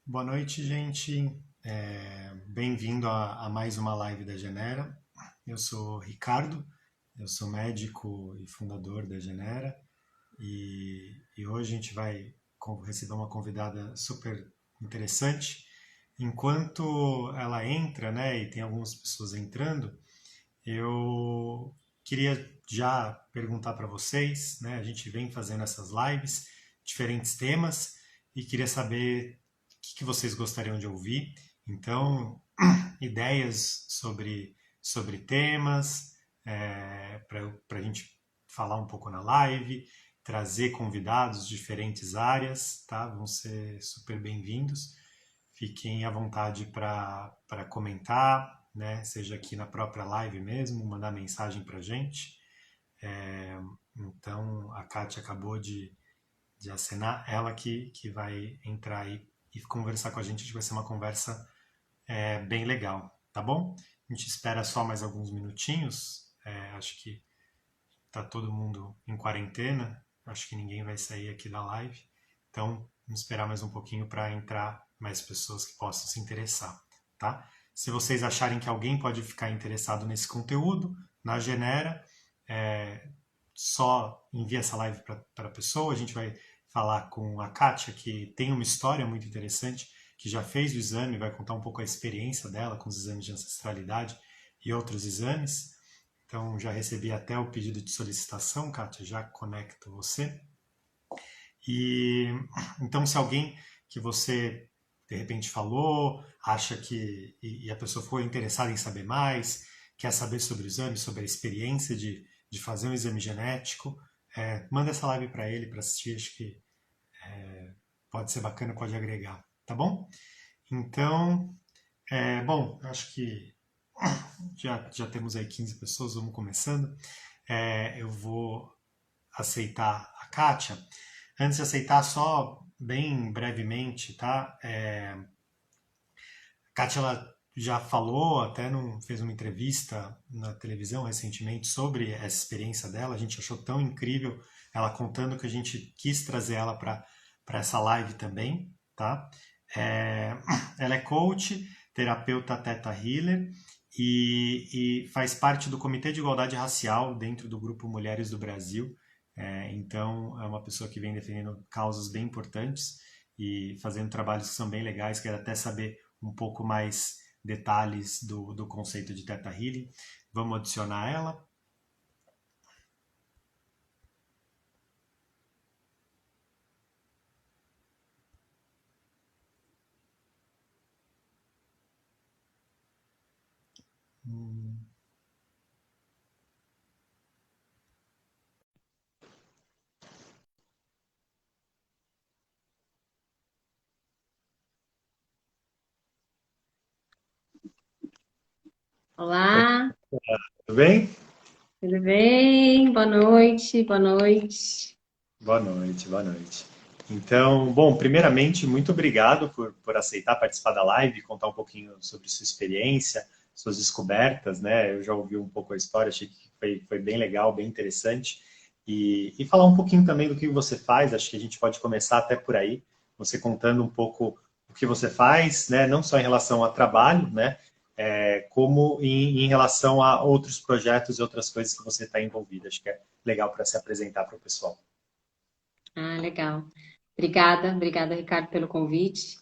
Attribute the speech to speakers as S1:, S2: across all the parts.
S1: Boa noite, gente. Bem-vindo a mais uma live da Genera. Eu sou Ricardo, eu sou médico e fundador da Genera e hoje a gente vai receber uma convidada super interessante. Enquanto ela entra, né, e tem algumas pessoas entrando, eu queria já perguntar para vocês, né? A gente vem fazendo essas lives, diferentes temas, e queria saber o que vocês gostariam de ouvir. Então, ideias sobre temas, para a gente falar um pouco na live, trazer convidados de diferentes áreas, tá? Vão ser super bem-vindos. Fiquem à vontade para comentar, né? Seja aqui na própria live mesmo, mandar mensagem para a gente. Então, a Kátia acabou de acenar, ela que vai entrar aí e conversar com a gente. Acho que vai ser uma conversa bem legal, tá bom? A gente espera só mais alguns minutinhos. Acho que tá todo mundo em quarentena. Acho que ninguém vai sair aqui da live. Então, vamos esperar mais um pouquinho para entrar mais pessoas que possam se interessar, tá? Se vocês acharem que alguém pode ficar interessado nesse conteúdo, na Genera, é, só envia essa live para a pessoa. A gente vai falar com a Kátia, que tem uma história muito interessante, que já fez o exame, vai contar um pouco a experiência dela com os exames de ancestralidade e outros exames. Então, já recebi até o pedido de solicitação, Kátia, já conecto você. E então, se alguém que você de repente falou, acha que e a pessoa foi interessada em saber mais, quer saber sobre o exame, sobre a experiência de fazer um exame genético, manda essa live para ele para assistir, acho que pode ser bacana, pode agregar, tá bom? Então, bom, acho que já temos aí 15 pessoas, vamos começando. Eu vou aceitar a Kátia. Antes de aceitar, só bem brevemente, tá? A Kátia ela já falou, até fez uma entrevista na televisão recentemente sobre essa experiência dela. A gente achou tão incrível ela contando que a gente quis trazer ela para essa live também, tá? É, ela é coach, terapeuta Theta Healer e faz parte do Comitê de Igualdade Racial dentro do Grupo Mulheres do Brasil. Então, é uma pessoa que vem defendendo causas bem importantes e fazendo trabalhos que são bem legais. Quero até saber um pouco mais detalhes do conceito de Theta Healing. Vamos adicionar ela. Oi,
S2: Olá,
S1: tudo bem?
S2: tudo bem? Boa noite, boa noite.
S1: Boa noite, boa noite. Então, bom, primeiramente, muito obrigado por aceitar participar da live, contar um pouquinho sobre sua experiência, suas descobertas, né? Eu já ouvi um pouco a história, achei que foi bem legal, bem interessante. E falar um pouquinho também do que você faz, acho que a gente pode começar até por aí, você contando um pouco o que você faz, né? Não só em relação a trabalho, né? Como em relação a outros projetos e outras coisas que você está envolvida. Acho que é legal para se apresentar para o pessoal.
S2: Legal. Obrigada, Ricardo, pelo convite.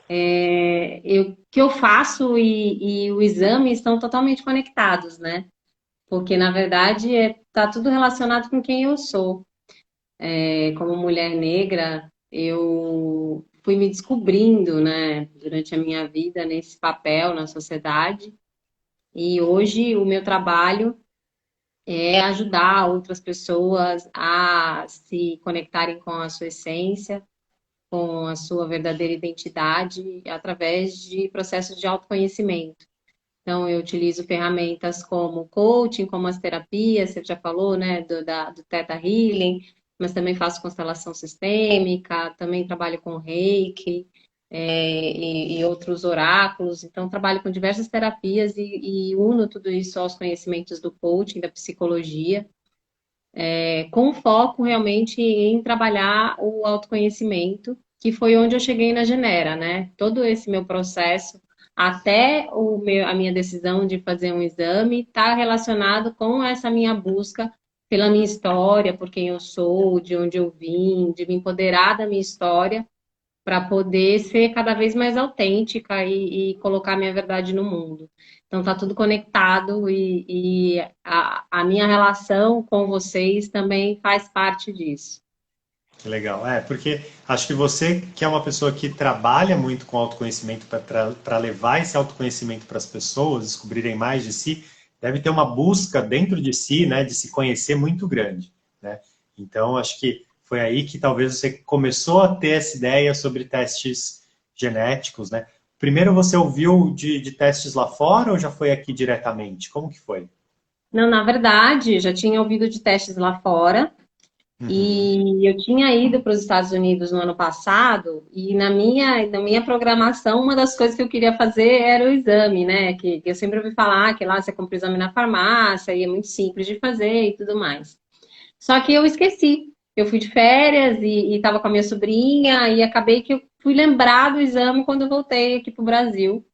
S2: O que eu faço e o exame estão totalmente conectados, né? Porque, na verdade, tá tudo relacionado com quem eu sou. Como mulher negra, eu fui me descobrindo, né, durante a minha vida nesse papel na sociedade. E hoje o meu trabalho é ajudar outras pessoas a se conectarem com a sua essência, com a sua verdadeira identidade, através de processos de autoconhecimento. Então, eu utilizo ferramentas como coaching, como as terapias, você já falou, né, do Theta Healing, mas também faço constelação sistêmica, também trabalho com Reiki, e outros oráculos. Então, trabalho com diversas terapias e uno tudo isso aos conhecimentos do coaching, da psicologia, com foco realmente em trabalhar o autoconhecimento que foi onde eu cheguei na Genera, né? Todo esse meu processo, até a minha decisão de fazer um exame, está relacionado com essa minha busca pela minha história, por quem eu sou, de onde eu vim, de me empoderar da minha história, para poder ser cada vez mais autêntica e colocar minha verdade no mundo. Então tá tudo conectado e a minha relação com vocês também faz parte disso.
S1: Que legal. É, porque acho que você, que é uma pessoa que trabalha muito com autoconhecimento para levar esse autoconhecimento para as pessoas descobrirem mais de si, deve ter uma busca dentro de si, né, de se conhecer muito grande, né? Então, acho que foi aí que talvez você começou a ter essa ideia sobre testes genéticos, né? Primeiro você ouviu de testes lá fora ou já foi aqui diretamente? Como que foi?
S2: Não, na verdade, já tinha ouvido de testes lá fora.
S1: Uhum.
S2: E eu tinha ido para os Estados Unidos no ano passado, e na minha programação, uma das coisas que eu queria fazer era o exame, né? Que eu sempre ouvi falar que lá você compra o exame na farmácia, e é muito simples de fazer e tudo mais. Só que eu esqueci. Eu fui de férias e estava com a minha sobrinha, e acabei que eu fui lembrar do exame quando eu voltei aqui para o Brasil.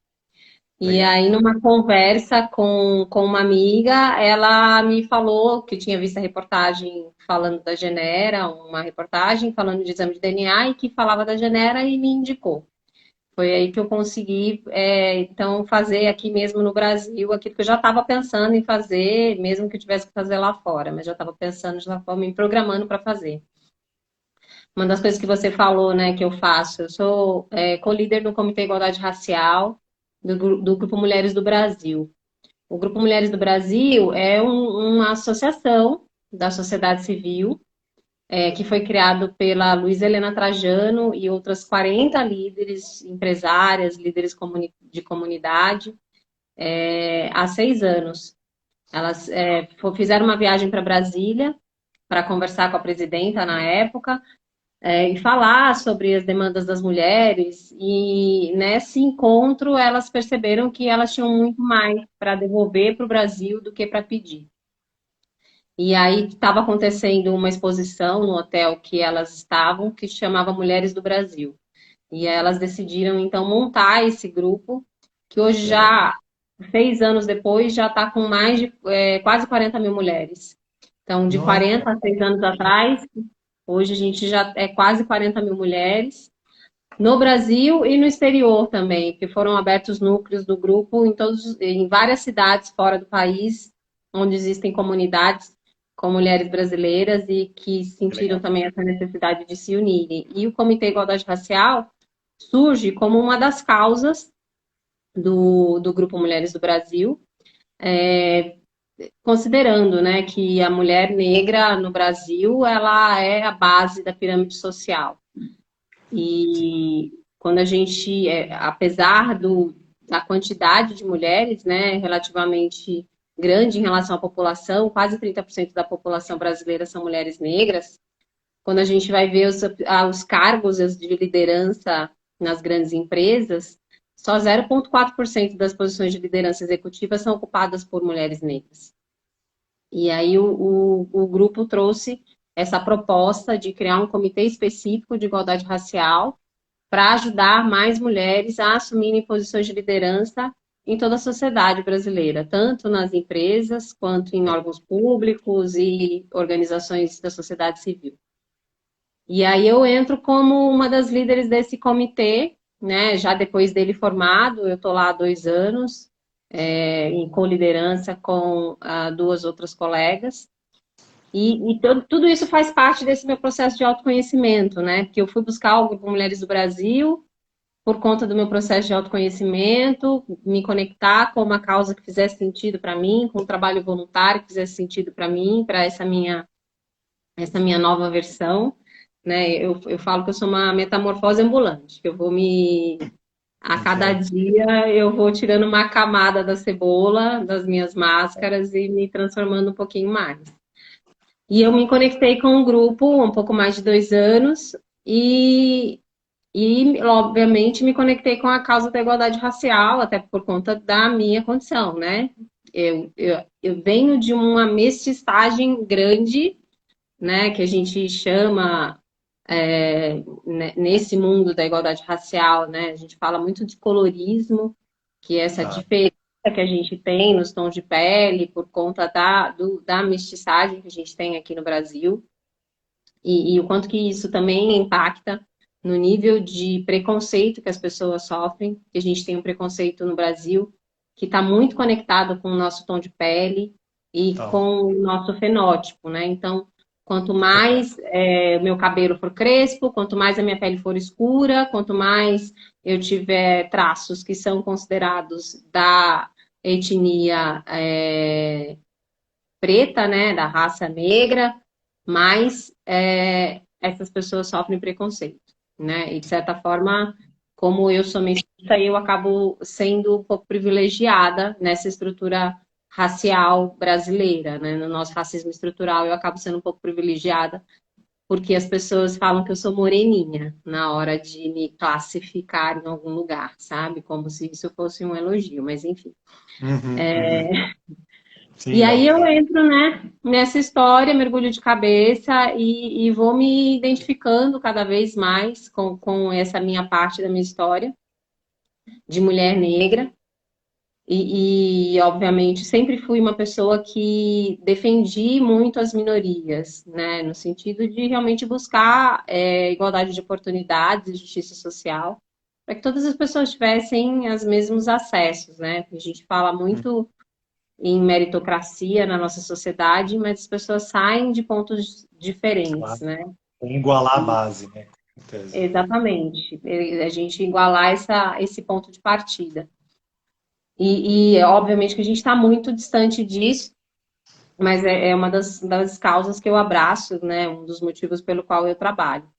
S2: E
S1: Legal.
S2: aí, numa conversa com uma amiga, ela me falou que tinha visto a reportagem falando da Genera, uma reportagem falando de exame de DNA e que falava da Genera e me indicou. Foi aí que eu consegui, então, fazer aqui mesmo no Brasil aquilo que eu já estava pensando em fazer, mesmo que eu tivesse que fazer lá fora, mas já estava pensando, já estava me programando para fazer. Uma das coisas que você falou, né, que eu faço, eu sou co-líder do Comitê Igualdade Racial do Grupo Mulheres do Brasil. O Grupo Mulheres do Brasil é uma associação da sociedade civil que foi criado pela Luísa Helena Trajano e outras 40 líderes, empresárias, líderes de comunidade, há 6 anos. Elas fizeram uma viagem para Brasília para conversar com a presidenta na época e falar sobre as demandas das mulheres. E nesse encontro elas perceberam que elas tinham muito mais para devolver para o Brasil do que para pedir. E aí estava acontecendo uma exposição no hotel que elas estavam, que chamava Mulheres do Brasil. E elas decidiram então montar esse grupo, que hoje
S1: Legal.
S2: já, 6 anos depois, já está com mais de quase 40 mil mulheres. Então, de
S1: Nossa,
S2: 40 a 6 anos atrás, hoje a gente já é quase 40 mil mulheres, no Brasil e no exterior também, que foram abertos núcleos do grupo em várias cidades fora do país, onde existem comunidades com mulheres brasileiras e que
S1: que
S2: sentiram
S1: legal.
S2: também essa necessidade de se unirem. E o Comitê Igualdade Racial surge como uma das causas do Grupo Mulheres do Brasil, considerando, né, que a mulher negra no Brasil ela é a base da pirâmide social. E quando a gente, apesar da quantidade de mulheres, né, relativamente grande em relação à população, quase 30% da população brasileira são mulheres negras, quando a gente vai ver os cargos de liderança nas grandes empresas, só 0,4% das posições de liderança executiva são ocupadas por mulheres negras. E aí o grupo trouxe essa proposta de criar um comitê específico de igualdade racial para ajudar mais mulheres a assumirem posições de liderança em toda a sociedade brasileira, tanto nas empresas quanto em órgãos públicos e organizações da sociedade civil. E aí eu entro como uma das líderes desse comitê, né? Já depois dele formado, eu estou lá há 2 anos, em co-liderança com duas outras colegas. E tudo isso faz parte desse meu processo de autoconhecimento, né? Porque eu fui buscar o Grupo Mulheres do Brasil por conta do meu processo de autoconhecimento, me conectar com uma causa que fizesse sentido para mim, com um trabalho voluntário que fizesse sentido para mim, para essa minha nova versão, né? Eu falo que eu sou uma metamorfose ambulante, que eu vou a cada
S1: Entendo.
S2: dia eu vou tirando uma camada da cebola, das minhas máscaras e me transformando um pouquinho mais. E eu me conectei com um grupo há um pouco mais de 2 anos e, obviamente, me conectei com a causa da igualdade racial, até por conta da minha condição, né? Eu venho de uma mestiçagem grande, né? Que a gente chama. nesse mundo da igualdade racial, né? A gente fala muito de colorismo, que é essa
S1: Tá.
S2: diferença que a gente tem nos tons de pele por conta da mestiçagem que a gente tem aqui no Brasil e o quanto que isso também impacta no nível de preconceito que as pessoas sofrem, que a gente tem um preconceito no Brasil que está muito conectado com o nosso tom de pele e
S1: Tá.
S2: com o nosso fenótipo, né? Então, quanto mais o meu cabelo for crespo, quanto mais a minha pele for escura, quanto mais eu tiver traços que são considerados da etnia preta, né, da raça negra, mais essas pessoas sofrem preconceito, né? E de certa forma, como eu sou mestiça, eu acabo sendo um pouco privilegiada nessa estrutura racial brasileira, né? No nosso racismo estrutural, eu acabo sendo um pouco privilegiada porque as pessoas falam que eu sou moreninha na hora de me classificar em algum lugar, sabe? Como se isso fosse um elogio, mas enfim.
S1: Uhum, uhum.
S2: E
S1: Sim,
S2: aí
S1: não.
S2: eu entro, né, nessa história, mergulho de cabeça e vou me identificando cada vez mais com essa minha parte da minha história de mulher negra. Obviamente, sempre fui uma pessoa que defendi muito as minorias, né, no sentido de realmente buscar igualdade de oportunidades e justiça social, para que todas as pessoas tivessem os mesmos acessos, né? A gente fala muito em meritocracia na nossa sociedade, mas as pessoas saem de pontos diferentes,
S1: Claro.
S2: né?
S1: Tem que igualar a base, né? Com certeza.
S2: Exatamente. A gente igualar esse ponto de partida. Obviamente que a gente está muito distante disso, mas é uma das causas que eu abraço, né? Um dos motivos pelo qual eu trabalho.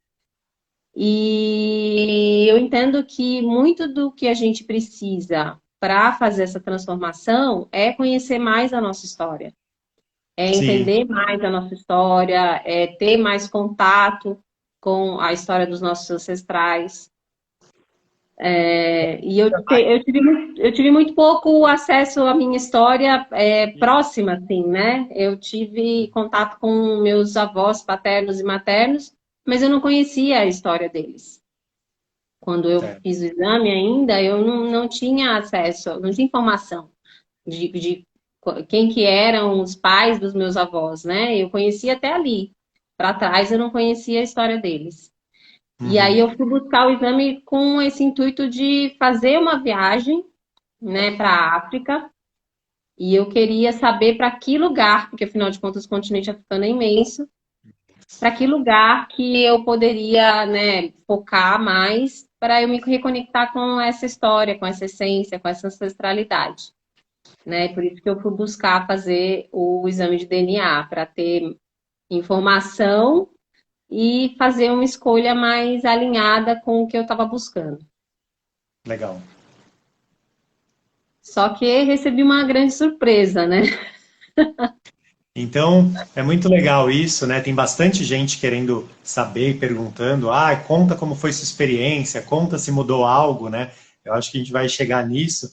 S2: E eu entendo que muito do que a gente precisa para fazer essa transformação é conhecer mais a nossa história. É
S1: Sim.
S2: entender mais a nossa história, é ter mais contato com a história dos nossos ancestrais. Eu tive muito pouco acesso à minha história próxima, assim, né? Eu tive contato com meus avós paternos e maternos, mas eu não conhecia a história deles. Quando eu
S1: É.
S2: fiz o exame ainda, eu não tinha acesso, não tinha informação de quem que eram os pais dos meus avós, né? Eu conhecia até ali. Para trás eu não conhecia a história deles. E aí
S1: Uhum.
S2: eu fui buscar o exame com esse intuito de fazer uma viagem, né, para a África. E eu queria saber para que lugar, porque afinal de contas o continente africano é imenso, para que lugar que eu poderia, né, focar mais para eu me reconectar com essa história, com essa essência, com essa ancestralidade, né? Por isso que eu fui buscar fazer o exame de DNA, para ter informação e fazer uma escolha mais alinhada com o que eu estava buscando.
S1: Legal.
S2: Só que recebi uma grande surpresa, né?
S1: Então, é muito legal isso, né? Tem bastante gente querendo saber e perguntando, ah, conta como foi sua experiência, conta se mudou algo, né? Eu acho que a gente vai chegar nisso.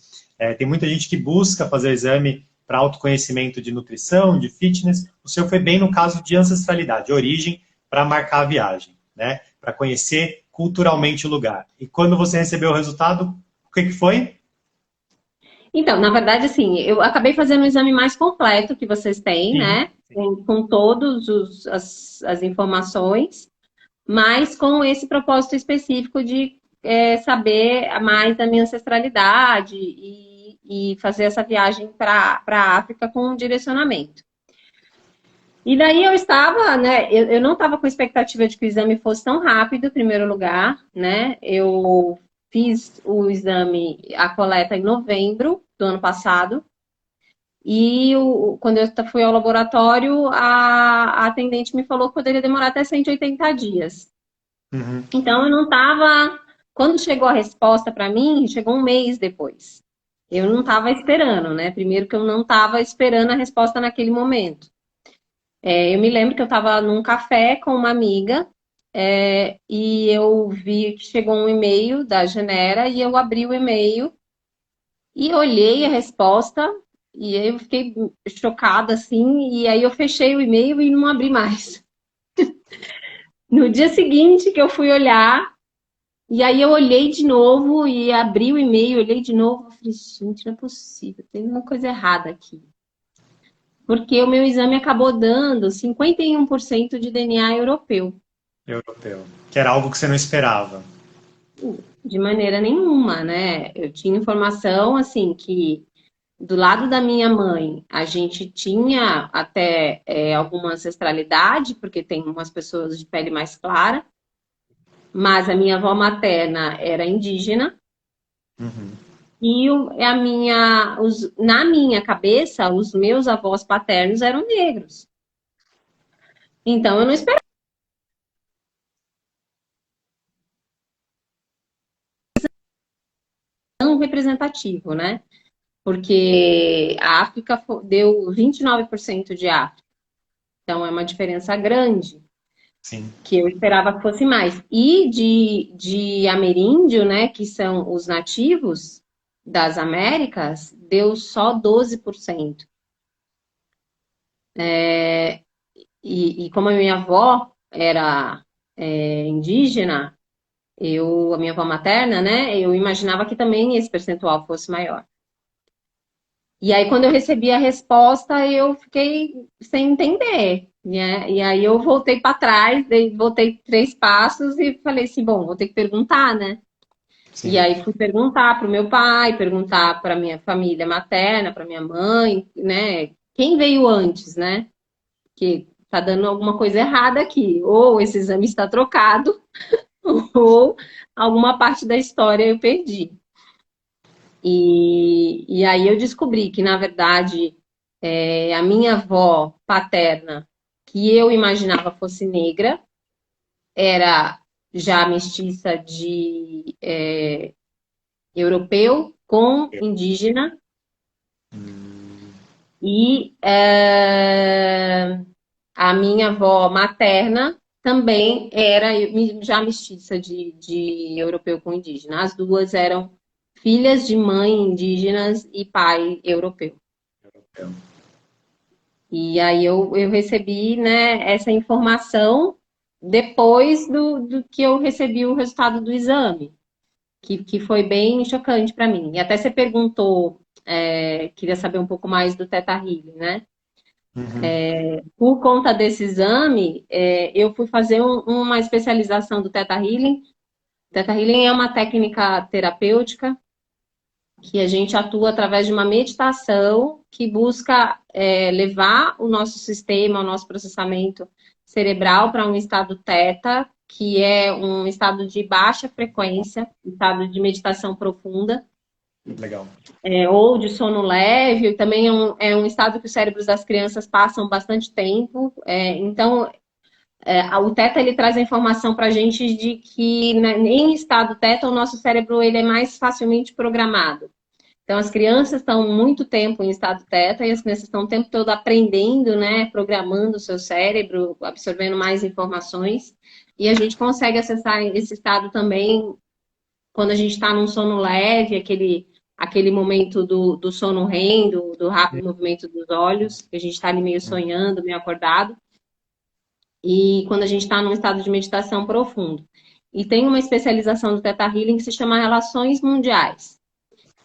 S1: Tem muita gente que busca fazer exame para autoconhecimento de nutrição, de fitness. O seu foi bem no caso de ancestralidade, de origem, para marcar a viagem, né? Para conhecer culturalmente o lugar. E quando você recebeu o resultado, o que que foi?
S2: Então, na verdade, assim, eu acabei fazendo um exame mais completo que vocês têm,
S1: Sim.
S2: né? Com todas as informações, mas com esse propósito específico de saber mais da minha ancestralidade e fazer essa viagem para a África com um direcionamento. E daí eu estava, né? Eu não estava com expectativa de que o exame fosse tão rápido, em primeiro lugar, né? Eu fiz o exame, a coleta em novembro do ano passado. Quando eu fui ao laboratório, a atendente me falou que poderia demorar até 180 dias.
S1: Uhum.
S2: Então eu não estava. Quando chegou a resposta para mim, chegou um mês depois. Eu não estava esperando, né? Primeiro que eu não estava esperando a resposta naquele momento. Eu me lembro que eu estava num café com uma amiga e eu vi que chegou um e-mail da Genera e eu abri o e-mail e olhei a resposta e aí eu fiquei chocada assim e aí eu fechei o e-mail e não abri mais. No dia seguinte que eu fui olhar, e aí eu olhei de novo e abri o e-mail, olhei de novo, falei, gente, não é possível, tem uma coisa errada aqui. Porque o meu exame acabou dando 51% de DNA europeu.
S1: Europeu. Que era algo que você não esperava.
S2: De maneira nenhuma, né? Eu tinha informação assim que do lado da minha mãe a gente tinha até alguma ancestralidade, porque tem umas pessoas de pele mais clara, mas a minha avó materna era indígena
S1: Uhum.
S2: e na minha cabeça os meus avós paternos eram negros. Então eu não esperava tão representativo, né? Porque a África deu 29% de África. Então, é uma diferença grande,
S1: Sim.
S2: que eu esperava que fosse mais. E de ameríndio, né, que são os nativos das Américas, deu só 12%. E como a minha avó era indígena, a minha avó materna, né, eu imaginava que também esse percentual fosse maior. E aí, quando eu recebi a resposta, eu fiquei sem entender, né? E aí eu voltei para trás, voltei 3 passos e falei assim, bom, vou ter que perguntar, né? E
S1: Sim.
S2: aí fui perguntar para o meu pai, perguntar para minha família materna, para minha mãe, né? Quem veio antes, né? Que tá dando alguma coisa errada aqui. Ou esse exame está trocado, ou alguma parte da história eu perdi. E aí eu descobri que, na verdade, a minha avó paterna, que eu imaginava fosse negra, era já mestiça de europeu com indígena. E a minha avó materna também era já mestiça de europeu com indígena. As duas eram filhas de mãe indígenas e pai europeu.
S1: Europeu.
S2: E aí eu recebi, né, essa informação depois do que eu recebi o resultado do exame, que foi bem chocante para mim. E até você perguntou, queria saber um pouco mais do Theta Healing, né?
S1: Uhum.
S2: Por conta desse exame, eu fui fazer uma especialização do Theta Healing. Theta Healing é uma técnica terapêutica que a gente atua através de uma meditação que busca levar o nosso sistema, o nosso processamento cerebral para um estado teta, que é um estado de baixa frequência, um estado de meditação profunda,
S1: Legal.
S2: ou de sono leve, também é um estado que os cérebros das crianças passam bastante tempo. Então, o teta ele traz a informação para a gente de que em estado teta o nosso cérebro ele é mais facilmente programado. Então, as crianças estão muito tempo em estado teta e as crianças estão o tempo todo aprendendo, né, programando o seu cérebro, absorvendo mais informações. E a gente consegue acessar esse estado também quando a gente está num sono leve, aquele momento do sono REM, do rápido movimento dos olhos, que a gente está ali meio sonhando, meio acordado, e quando a gente está num estado de meditação profundo. E tem uma especialização do Theta Healing que se chama Relações Mundiais,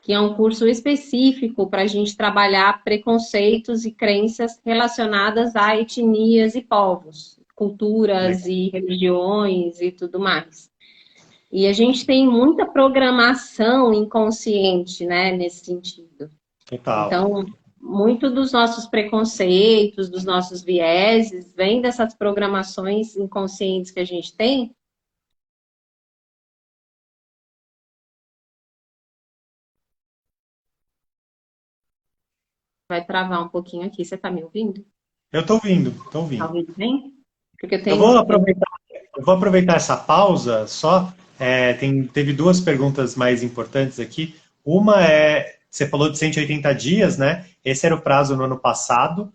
S2: que é um curso específico para a gente trabalhar preconceitos e crenças relacionadas a etnias e povos, culturas
S1: Legal.
S2: e religiões e tudo mais. E a gente tem muita programação inconsciente, né, nesse sentido.
S1: Total.
S2: Então, muito dos nossos preconceitos, dos nossos vieses, vem dessas programações inconscientes que a gente tem. Vai travar um pouquinho aqui. Você está me ouvindo?
S1: Eu estou ouvindo, estou
S2: Tá
S1: ouvindo.
S2: ouvindo bem? Porque eu
S1: Eu
S2: tenho.
S1: vou aproveitar, eu vou aproveitar essa pausa só. Teve duas perguntas mais importantes aqui. Uma é, você falou de 180 dias, né? Esse era o prazo no ano passado.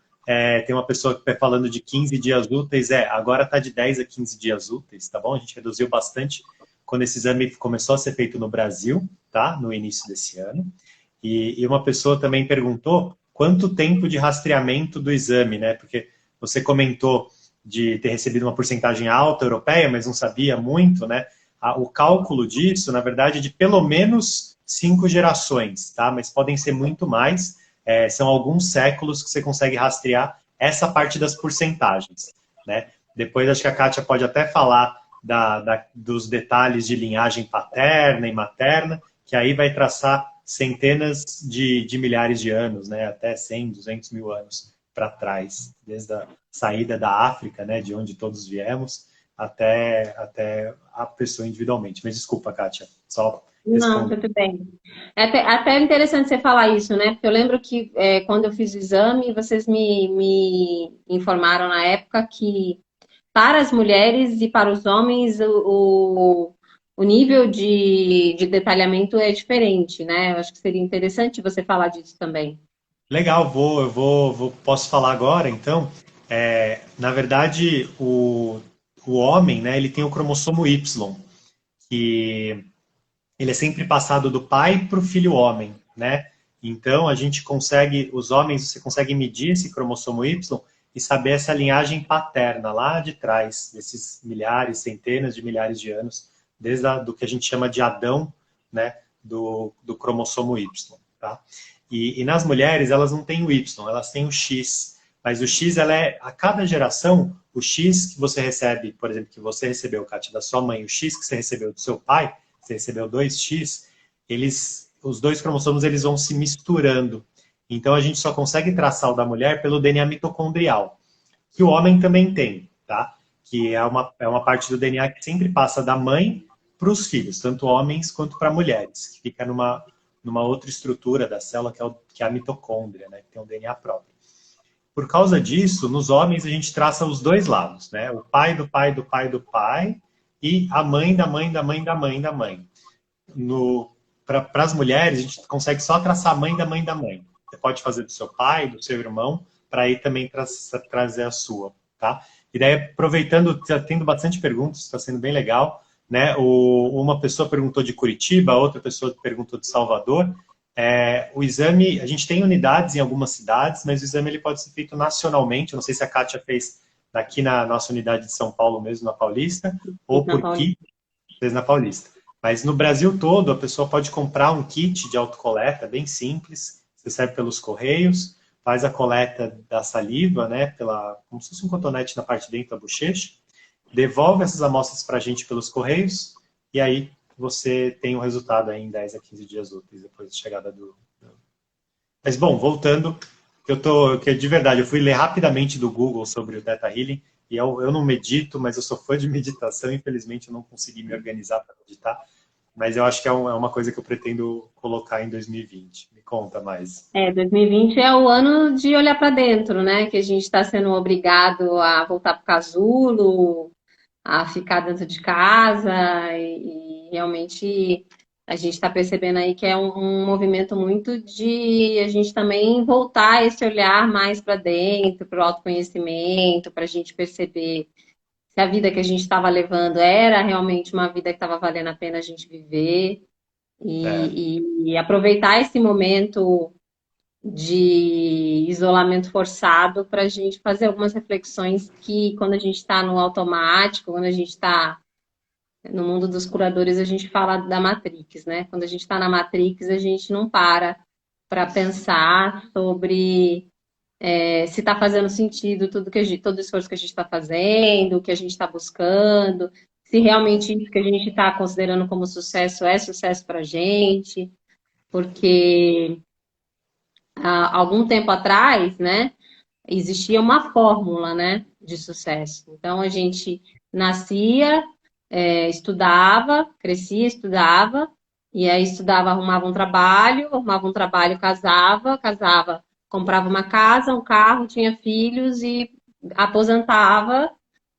S1: Tem uma pessoa que está falando de 15 dias úteis. Agora está de 10 a 15 dias úteis, tá bom? A gente reduziu bastante quando esse exame começou a ser feito no Brasil, tá? No início desse ano. E uma pessoa também perguntou quanto tempo de rastreamento do exame, né? Porque você comentou de ter recebido uma porcentagem alta europeia, mas não sabia muito, né? O cálculo disso, na verdade, é de pelo menos 5 gerações, tá? Mas podem ser muito mais. São alguns séculos que você consegue rastrear essa parte das porcentagens, né? Depois acho que a Kátia pode até falar dos detalhes de linhagem paterna e materna, que aí vai traçar centenas de milhares de anos, né? Até 100, 200 mil anos para trás, desde a saída da África, né? De onde todos viemos, até a pessoa individualmente. Mas desculpa, Kátia, só
S2: Não,
S1: respondo.
S2: tudo bem. É até interessante você falar isso, né? Porque eu lembro que quando eu fiz o exame, vocês me informaram na época que para as mulheres e para os homens o nível de detalhamento é diferente, né? Eu acho que seria interessante você falar disso também.
S1: Legal, posso falar agora, então. Na verdade, o homem, né, ele tem o cromossomo Y, que ele é sempre passado do pai para o filho homem, né? Então, a gente consegue, os homens, você consegue medir esse cromossomo Y e saber essa linhagem paterna lá de trás, desses milhares, centenas de milhares de anos, do que a gente chama de Adão, né, do cromossomo Y, tá? E nas mulheres, elas não têm o Y, elas têm o X. Mas o X, a cada geração, o X que você recebe, por exemplo, que você recebeu, Kátia, da sua mãe, o X que você recebeu do seu pai, você recebeu 2X, os dois cromossomos eles vão se misturando. Então a gente só consegue traçar o da mulher pelo DNA mitocondrial, que o homem também tem, tá? Que é uma parte do DNA que sempre passa da mãe para os filhos, tanto homens quanto para mulheres, que fica numa outra estrutura da célula, que é a mitocôndria, né? Que tem um DNA próprio. Por causa disso, nos homens a gente traça os dois lados, né? O pai do pai do pai do pai e a mãe da mãe da mãe da mãe da mãe. Para as mulheres, a gente consegue só traçar a mãe da mãe da mãe. Você pode fazer do seu pai, do seu irmão, para aí também trazer a sua, tá? E daí, aproveitando, está tendo bastante perguntas, está sendo bem legal, né? Uma pessoa perguntou de Curitiba, outra pessoa perguntou de Salvador. O exame, a gente tem unidades em algumas cidades, mas o exame ele pode ser feito nacionalmente. Eu não sei se a Kátia fez aqui na nossa unidade de São Paulo mesmo, na Paulista, ou
S2: Na
S1: por
S2: Paulista.
S1: kit, fez na Paulista. Mas no Brasil todo, a pessoa pode comprar um kit de autocoleta bem simples, você recebe pelos correios, faz a coleta da saliva, né, como se fosse um cotonete na parte de dentro da bochecha, devolve essas amostras para a gente pelos correios, e aí você tem o resultado aí em 10 a 15 dias úteis depois da chegada Mas, bom, voltando, que de verdade, eu fui ler rapidamente do Google sobre o Theta Healing, e eu não medito, mas eu sou fã de meditação, infelizmente eu não consegui me organizar para meditar, mas eu acho que é uma coisa que eu pretendo colocar em 2020. Me conta mais.
S2: 2020 é o ano de olhar para dentro, né? Que a gente está sendo obrigado a voltar para o casulo, a ficar dentro de casa e realmente a gente está percebendo aí que é um movimento muito de a gente também voltar esse olhar mais para dentro, para o autoconhecimento, para a gente perceber se a vida que a gente estava levando era realmente uma vida que estava valendo a pena a gente viver
S1: É,
S2: e aproveitar esse momento de isolamento forçado para a gente fazer algumas reflexões que, quando a gente está no automático, quando a gente está no mundo dos curadores, a gente fala da Matrix, né? Quando a gente está na Matrix, a gente não para pensar sobre se está fazendo sentido todo o esforço que a gente está fazendo, o que a gente está buscando, se realmente isso que a gente está considerando como sucesso é sucesso para a gente, porque há algum tempo atrás, né, existia uma fórmula, né, de sucesso. Então a gente nascia, estudava, crescia, estudava, e aí estudava, arrumava um trabalho, casava, comprava uma casa, um carro, tinha filhos e aposentava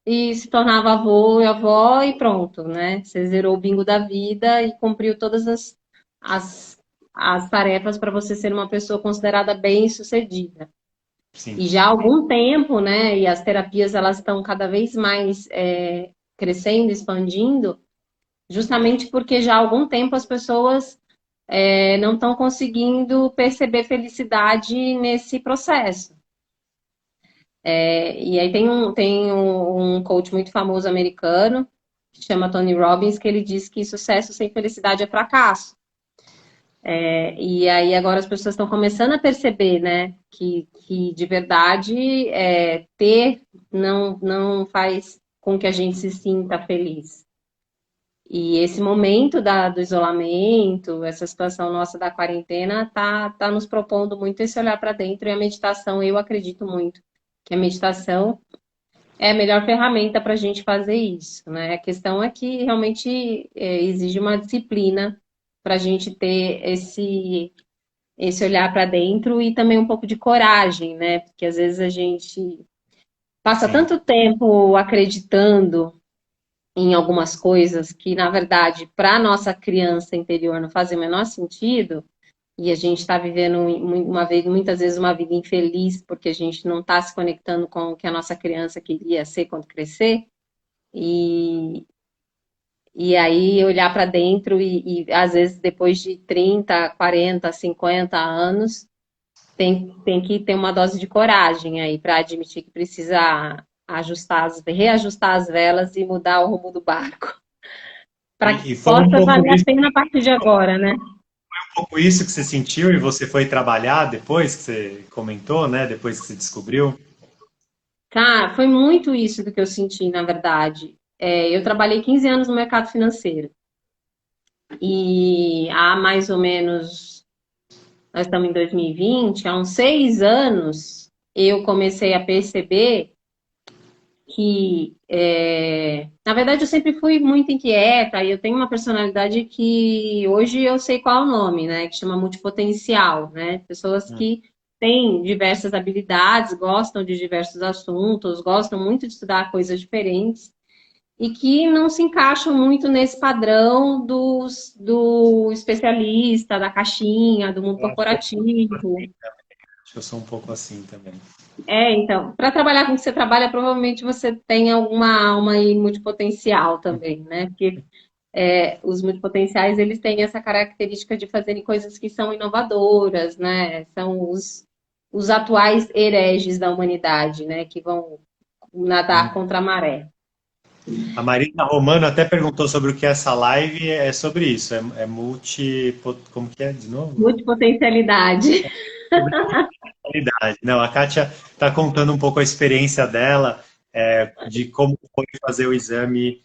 S2: e se tornava avô e avó e pronto, né? Você zerou o bingo da vida e cumpriu todas as, as tarefas para você ser uma pessoa considerada bem-sucedida.
S1: sim.
S2: E já há algum tempo, né? E as terapias elas estão cada vez mais crescendo, expandindo, justamente porque já há algum tempo as pessoas não estão conseguindo perceber felicidade nesse processo. E aí tem um coach muito famoso americano, que chama Tony Robbins, que ele diz que sucesso sem felicidade é fracasso. E aí agora as pessoas estão começando a perceber, né, que de verdade ter não faz com que a gente se sinta feliz. E esse momento do isolamento, essa situação nossa da quarentena, tá nos propondo muito esse olhar para dentro. E a meditação, eu acredito muito que a meditação é a melhor ferramenta para a gente fazer isso, né? A questão é que realmente exige uma disciplina para a gente ter esse olhar para dentro e também um pouco de coragem, né? Porque às vezes a gente passa
S1: Sim.
S2: tanto tempo acreditando em algumas coisas que, na verdade, para a nossa criança interior não fazem o menor sentido, e a gente está vivendo muitas vezes uma vida infeliz porque a gente não está se conectando com o que a nossa criança queria ser quando crescer, e, e aí olhar para dentro e às vezes depois de 30, 40, 50 anos, tem que ter uma dose de coragem aí para admitir que precisa reajustar as velas e mudar o rumo do barco, para que
S1: E foi um
S2: possa
S1: pouco
S2: valer a
S1: isso,
S2: pena a partir de agora, né?
S1: um pouco isso que você sentiu e você foi trabalhar depois que você comentou, né? Depois que você descobriu.
S2: Cara, foi muito isso do que eu senti, na verdade. Eu trabalhei 15 anos no mercado financeiro e há mais ou menos, nós estamos em 2020, há uns 6 anos eu comecei a perceber que, na verdade, eu sempre fui muito inquieta e eu tenho uma personalidade que hoje eu sei qual é o nome, né? Que chama multipotencial, né? Pessoas que têm diversas habilidades, gostam de diversos assuntos, gostam muito de estudar coisas diferentes e que não se encaixam muito nesse padrão do especialista, da caixinha, do mundo
S1: Eu acho que eu sou um pouco
S2: corporativo.
S1: assim, acho que eu sou um pouco assim também.
S2: Então, para trabalhar com o que você trabalha, provavelmente você tem alguma alma aí multipotencial também, né? Porque os multipotenciais, eles têm essa característica de fazerem coisas que são inovadoras, né? São os atuais hereges da humanidade, né? Que vão nadar
S1: Hum.
S2: contra a maré.
S1: A Marina Romano até perguntou sobre o que é essa live, é sobre isso, é multi, como que é de novo?
S2: Multipotencialidade.
S1: Sobre multipotencialidade. Não, a Kátia está contando um pouco a experiência dela, de como foi fazer o exame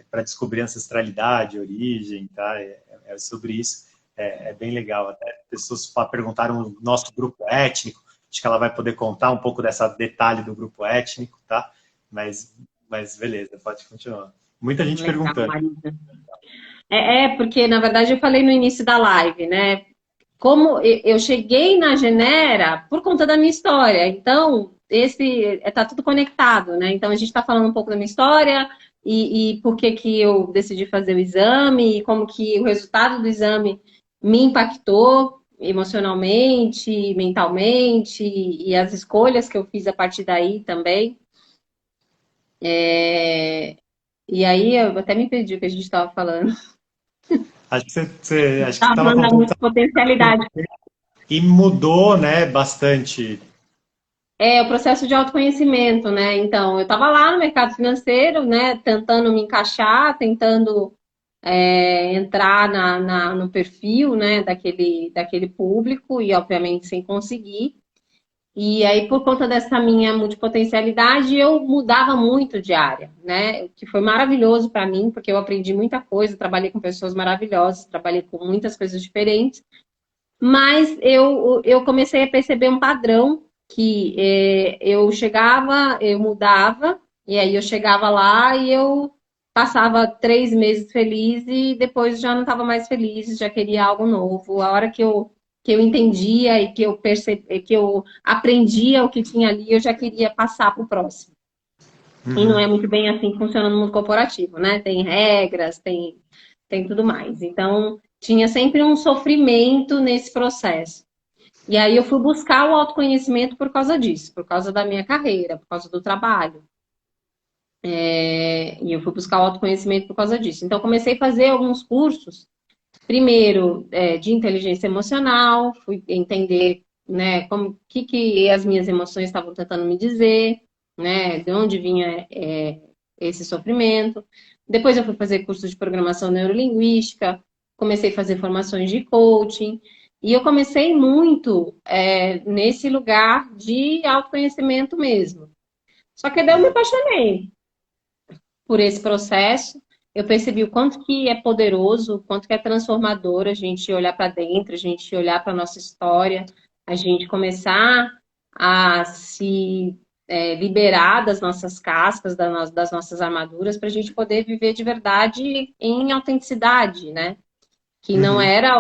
S1: para descobrir ancestralidade, origem, tá? É sobre isso, é bem legal. Até pessoas perguntaram o nosso grupo étnico, acho que ela vai poder contar um pouco dessa detalhe do grupo étnico, tá? Mas, mas beleza, pode continuar. Muita gente
S2: Legal,
S1: perguntando.
S2: Marisa. Porque, na verdade, eu falei no início da live, né? Como eu cheguei na Genera por conta da minha história. Então, tá tudo conectado, né? Então, a gente está falando um pouco da minha história e por que que eu decidi fazer o exame e como que o resultado do exame me impactou emocionalmente, mentalmente e as escolhas que eu fiz a partir daí também. E aí, eu até me perdi o que a gente estava falando.
S1: Acho que acho que
S2: Estava
S1: estava
S2: falando da
S1: contando
S2: multipotencialidade.
S1: e mudou, né, bastante.
S2: O processo de autoconhecimento, né? Então, eu estava lá no mercado financeiro, né? Tentando me encaixar, tentando entrar no perfil, né? Daquele público e, obviamente, sem conseguir. E aí, por conta dessa minha multipotencialidade, eu mudava muito de área, né? O que foi maravilhoso para mim, porque eu aprendi muita coisa, trabalhei com pessoas maravilhosas, trabalhei com muitas coisas diferentes. Mas eu comecei a perceber um padrão que eu chegava, eu mudava, e aí eu chegava lá e eu passava 3 meses feliz e depois já não estava mais feliz, já queria algo novo. A hora que eu entendia e que eu percebi, que eu aprendia o que tinha ali, eu já queria passar para o próximo. E não
S1: Uhum.
S2: é muito bem assim que funciona no mundo corporativo, né? Tem regras, tem tudo mais. Então, tinha sempre um sofrimento nesse processo. E aí eu fui buscar o autoconhecimento por causa disso, por causa da minha carreira, por causa do trabalho. E eu fui buscar o autoconhecimento por causa disso. Então, comecei a fazer alguns cursos, primeiro de inteligência emocional, fui entender. né, como que as minhas emoções estavam tentando me dizer, né, de onde vinha esse sofrimento. Depois eu fui fazer curso de programação neurolinguística, comecei a fazer formações de coaching, e eu comecei muito nesse lugar de autoconhecimento mesmo. Só que daí eu me
S1: Uhum.
S2: apaixonei por esse processo. Eu percebi o quanto que é poderoso, o quanto que é transformador a gente olhar para dentro, a gente olhar para a nossa história, a gente começar a se liberar das nossas cascas, das nossas armaduras, para a gente poder viver de verdade em autenticidade, né? Que não
S1: Uhum.
S2: era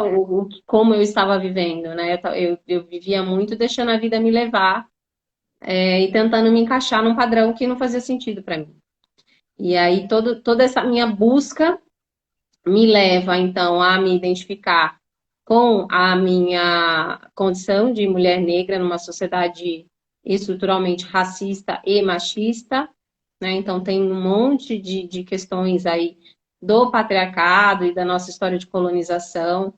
S2: como eu estava vivendo, né? Eu vivia muito deixando a vida me levar e tentando me encaixar num padrão que não fazia sentido para mim. E aí toda essa minha busca me leva, então, a me identificar com a minha condição de mulher negra numa sociedade estruturalmente racista e machista, né? Então, tem um monte de questões aí do patriarcado e da nossa história de colonização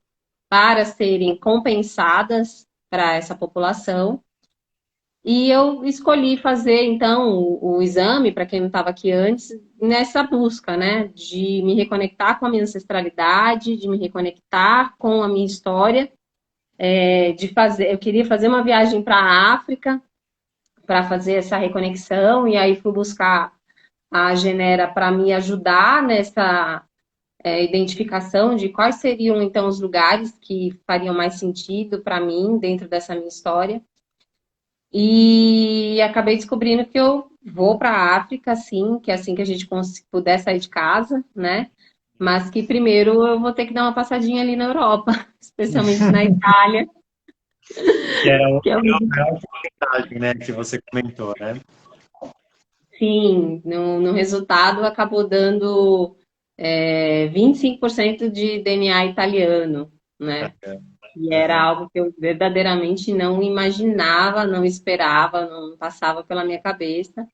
S2: para serem compensadas para essa população. E eu escolhi fazer, então, o exame, para quem não estava aqui antes, nessa busca, né, de me reconectar com a minha ancestralidade, de me reconectar com a minha história, eu queria fazer uma viagem para a África para fazer essa reconexão, e aí fui buscar a Genera para me ajudar nessa identificação de quais seriam, então, os lugares que fariam mais sentido para mim dentro dessa minha história. E acabei descobrindo que eu vou para a África, sim, que é assim que a gente puder sair de casa, né? Mas que primeiro eu vou ter que dar uma passadinha ali na Europa, especialmente na Itália,
S1: Que era
S2: que é
S1: a
S2: onde,
S1: maior porcentagem, né, que você comentou, né?
S2: sim, no resultado acabou dando 25% de DNA italiano, né? E era
S1: Aham.
S2: algo que eu verdadeiramente não imaginava, não esperava, não passava pela minha cabeça.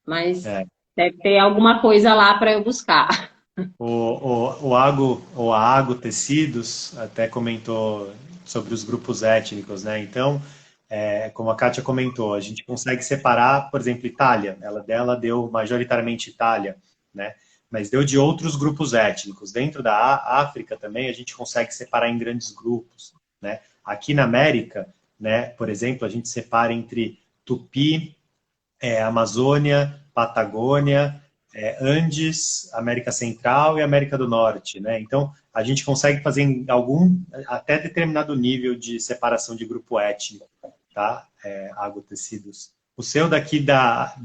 S2: Mas
S1: É.
S2: deve ter alguma coisa lá para eu buscar.
S1: O Ago Tecidos até comentou sobre os grupos étnicos, né? Então, como a Kátia comentou, a gente consegue separar, por exemplo, Itália. Ela dela deu majoritariamente Itália, né? Mas deu de outros grupos étnicos. Dentro da África também a gente consegue separar em grandes grupos, né? Aqui na América, né? Por exemplo, a gente separa entre Tupi, Amazônia, Patagônia, Andes, América Central e América do Norte, né? Então, a gente consegue fazer em até determinado nível de separação de grupo étnico, tá? Agrotecidos. O seu daqui da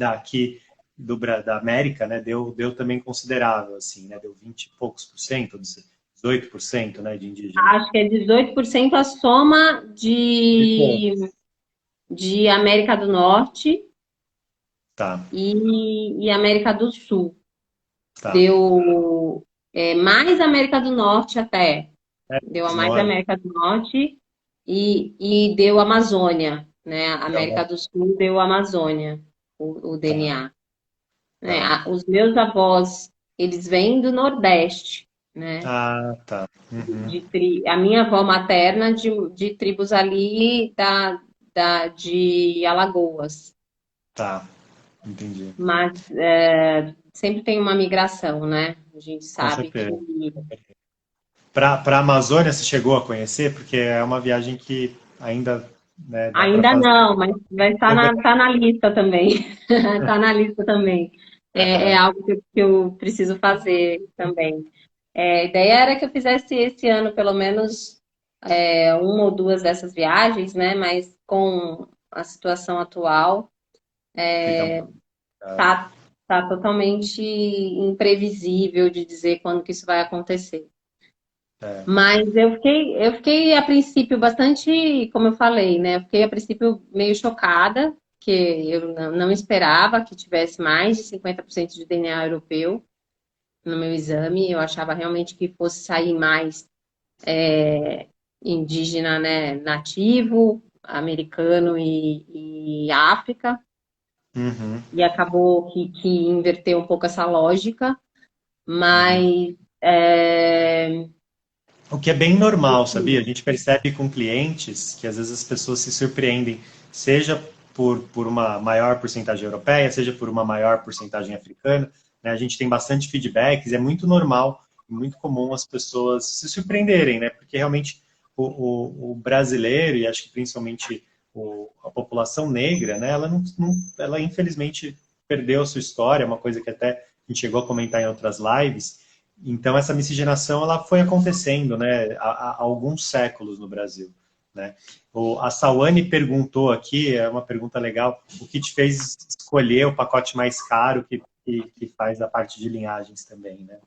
S1: América, né, deu também considerável, assim, né? Deu 20 e poucos por cento, 18%, né, de indígena.
S2: Acho que é 18% a soma
S1: Tipo,
S2: de América do Norte
S1: tá,
S2: e América do Sul.
S1: tá.
S2: Deu mais América do Norte até. Deu a mais
S1: Nós,
S2: América do Norte e deu Amazônia, né? América do Sul deu Amazônia, o
S1: tá,
S2: DNA. Né?
S1: tá.
S2: Os meus avós, eles vêm do Nordeste, né?
S1: Ah, tá. Uhum.
S2: A minha avó materna de tribos ali de Alagoas.
S1: Tá, entendi.
S2: Mas sempre tem uma migração, né? A gente
S1: Com
S2: sabe que.
S1: certeza. Para a Amazônia você chegou a conhecer? Porque é uma viagem que ainda, né, dá para
S2: Ainda
S1: fazer.
S2: não, mas vai estar tá na lista também. Está na lista também. É algo que eu preciso fazer também. A ideia era que eu fizesse esse ano, pelo menos, uma ou duas dessas viagens, né? Mas com a situação atual,
S1: Fica muito caro.
S2: tá, tá totalmente imprevisível de dizer quando que isso vai acontecer.
S1: É,
S2: Mas eu fiquei a princípio bastante, como eu falei, né? Eu fiquei a princípio meio chocada, que eu não esperava que tivesse mais de 50% de DNA europeu no meu exame. Eu achava realmente que fosse sair mais indígena, né, nativo, americano e África,
S1: uhum,
S2: e acabou que inverteu um pouco essa lógica,
S1: uhum,
S2: mas
S1: O que é bem normal, sabia? A gente percebe com clientes que às vezes as pessoas se surpreendem, seja por uma maior porcentagem europeia, seja por uma maior porcentagem africana, né? A gente tem bastante feedbacks, é muito normal, muito comum as pessoas se surpreenderem, né? Porque realmente o brasileiro, e acho que principalmente a população negra, né? Ela infelizmente perdeu a sua história, é uma coisa que até a gente chegou a comentar em outras lives. Então, essa miscigenação ela foi acontecendo, né, há alguns séculos no Brasil. Né? A Sawane perguntou aqui, é uma pergunta legal, o que te fez escolher o pacote mais caro que faz a parte de linhagens também, né?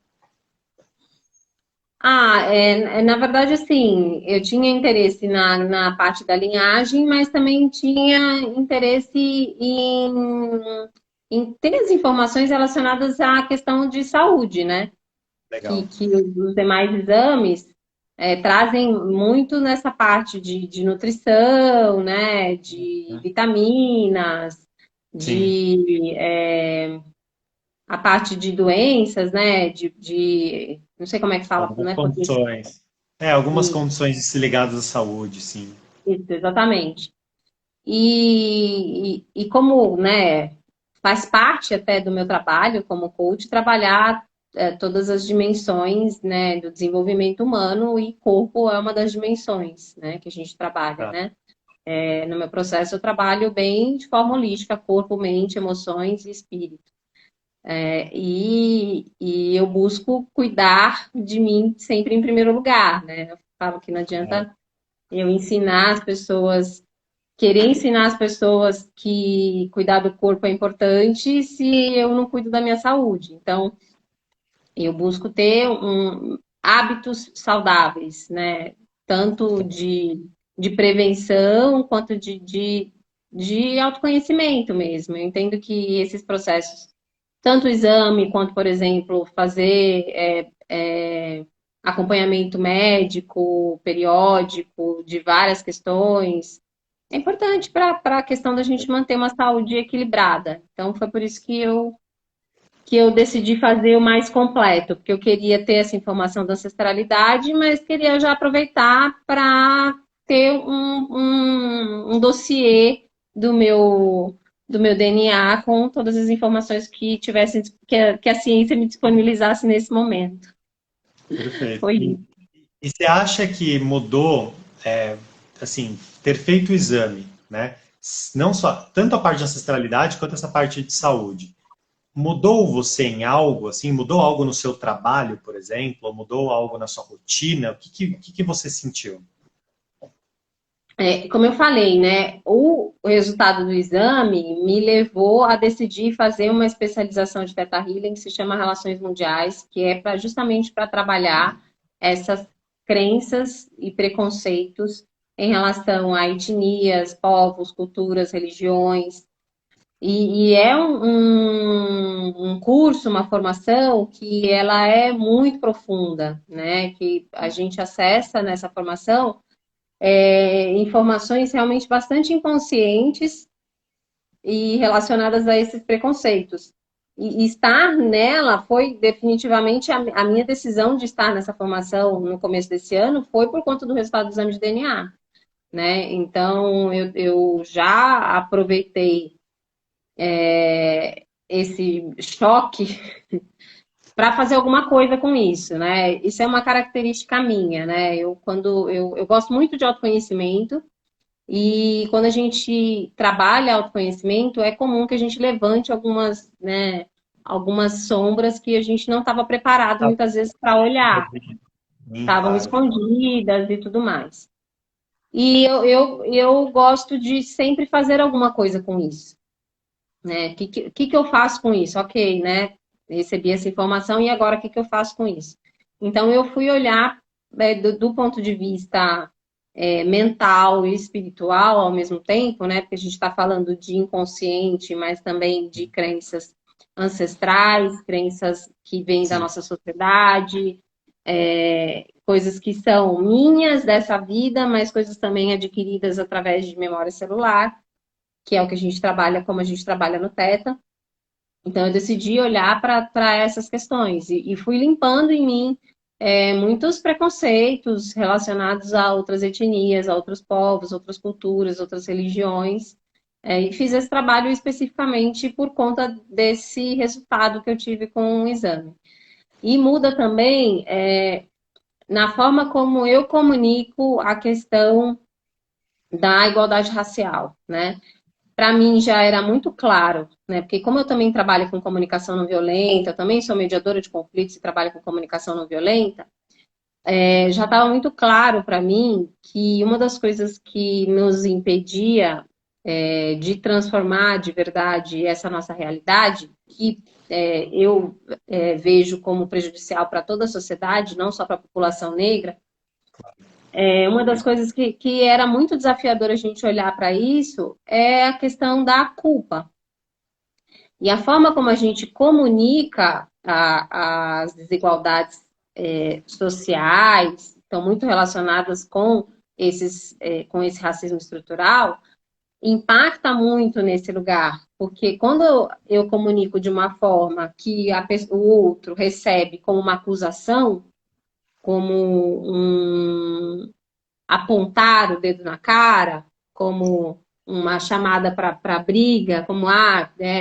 S2: Na verdade, assim, eu tinha interesse na parte da linhagem, mas também tinha interesse em ter as informações relacionadas à questão de saúde, né?
S1: Legal.
S2: Que os demais exames trazem muito nessa parte de nutrição, né? De vitaminas,
S1: Sim,
S2: a parte de doenças, né? Não sei como é que fala, não
S1: algumas
S2: é condição.
S1: condições. É, algumas condições se ligadas à saúde, sim.
S2: Isso, exatamente. E como, né, faz parte até do meu trabalho como coach, trabalhar todas as dimensões, né, do desenvolvimento humano e corpo é uma das dimensões, né, que a gente trabalha,
S1: Tá.
S2: né. No meu processo eu trabalho bem de forma holística, corpo, mente, emoções e espírito. E eu busco cuidar de mim sempre em primeiro lugar, né. Eu falo que não
S1: É,
S2: adianta eu ensinar as pessoas querer ensinar as pessoas que cuidar do corpo é importante se eu não cuido da minha saúde. Então, eu busco ter hábitos saudáveis, né? Tanto de prevenção quanto de autoconhecimento mesmo. Eu entendo que esses processos, tanto o exame quanto, por exemplo, fazer acompanhamento médico, periódico, de várias questões, é importante para a questão da gente manter uma saúde equilibrada. Então, foi por isso que eu decidi fazer o mais completo, porque eu queria ter essa informação da ancestralidade, mas queria já aproveitar para ter um dossiê do meu DNA com todas as informações que tivessem que a ciência me disponibilizasse nesse momento.
S1: perfeito.
S2: Foi
S1: E você acha que mudou, assim, ter feito o exame, né? Não só, tanto a parte de ancestralidade quanto essa parte de saúde. Mudou você em algo, assim? Mudou algo no seu trabalho, por exemplo? Ou mudou algo na sua rotina? O que você sentiu?
S2: como eu falei, né? O resultado do exame me levou a decidir fazer uma especialização de Theta Healing que se chama Relações Mundiais, que é justamente para trabalhar essas crenças e preconceitos em relação a etnias, povos, culturas, religiões. E é um curso, uma formação que ela é muito profunda, né? Que a gente acessa nessa formação informações realmente bastante inconscientes e relacionadas a esses preconceitos. E estar nela foi definitivamente a minha decisão de estar nessa formação no começo desse ano foi por conta do resultado do exame de DNA, né? Então eu já aproveitei esse choque para fazer alguma coisa com isso, né? Isso é uma característica minha, né? Eu gosto muito de autoconhecimento. E quando a gente trabalha autoconhecimento, é comum que a gente levante algumas, né, algumas sombras que a gente não estava preparado
S1: Tá,
S2: muitas vezes para olhar,
S1: sim,
S2: estavam
S1: claro.
S2: escondidas e tudo mais. E eu gosto de sempre fazer alguma coisa com isso, né? O que eu faço com isso? Ok, né? Recebi essa informação e agora o que eu faço com isso? Então eu fui olhar do ponto de vista mental e espiritual ao mesmo tempo, né? Porque a gente está falando de inconsciente, mas também de crenças ancestrais, crenças que vêm da
S1: Sim.
S2: nossa sociedade, coisas que são minhas dessa vida, mas coisas também adquiridas através de memória celular, que é o que a gente trabalha, como a gente trabalha no Teta. Então eu decidi olhar para essas questões e fui limpando em mim muitos preconceitos relacionados a outras etnias, a outros povos, outras culturas, outras religiões. E fiz esse trabalho especificamente por conta desse resultado que eu tive com o exame. E muda também na forma como eu comunico a questão da igualdade racial, né? Para mim já era muito claro, né? Porque como eu também trabalho com comunicação não violenta, eu também sou mediadora de conflitos e trabalho com comunicação não violenta, já estava muito claro para mim que uma das coisas que nos impedia de transformar de verdade essa nossa realidade, que eu vejo como prejudicial para toda a sociedade, não só para a população negra, uma das coisas que era muito desafiador a gente olhar para isso é a questão da culpa. E a forma como a gente comunica as desigualdades sociais, estão muito relacionadas com com esse racismo estrutural, impacta muito nesse lugar. Porque quando eu comunico de uma forma que o outro recebe como uma acusação, como apontar o dedo na cara, como uma chamada para briga, como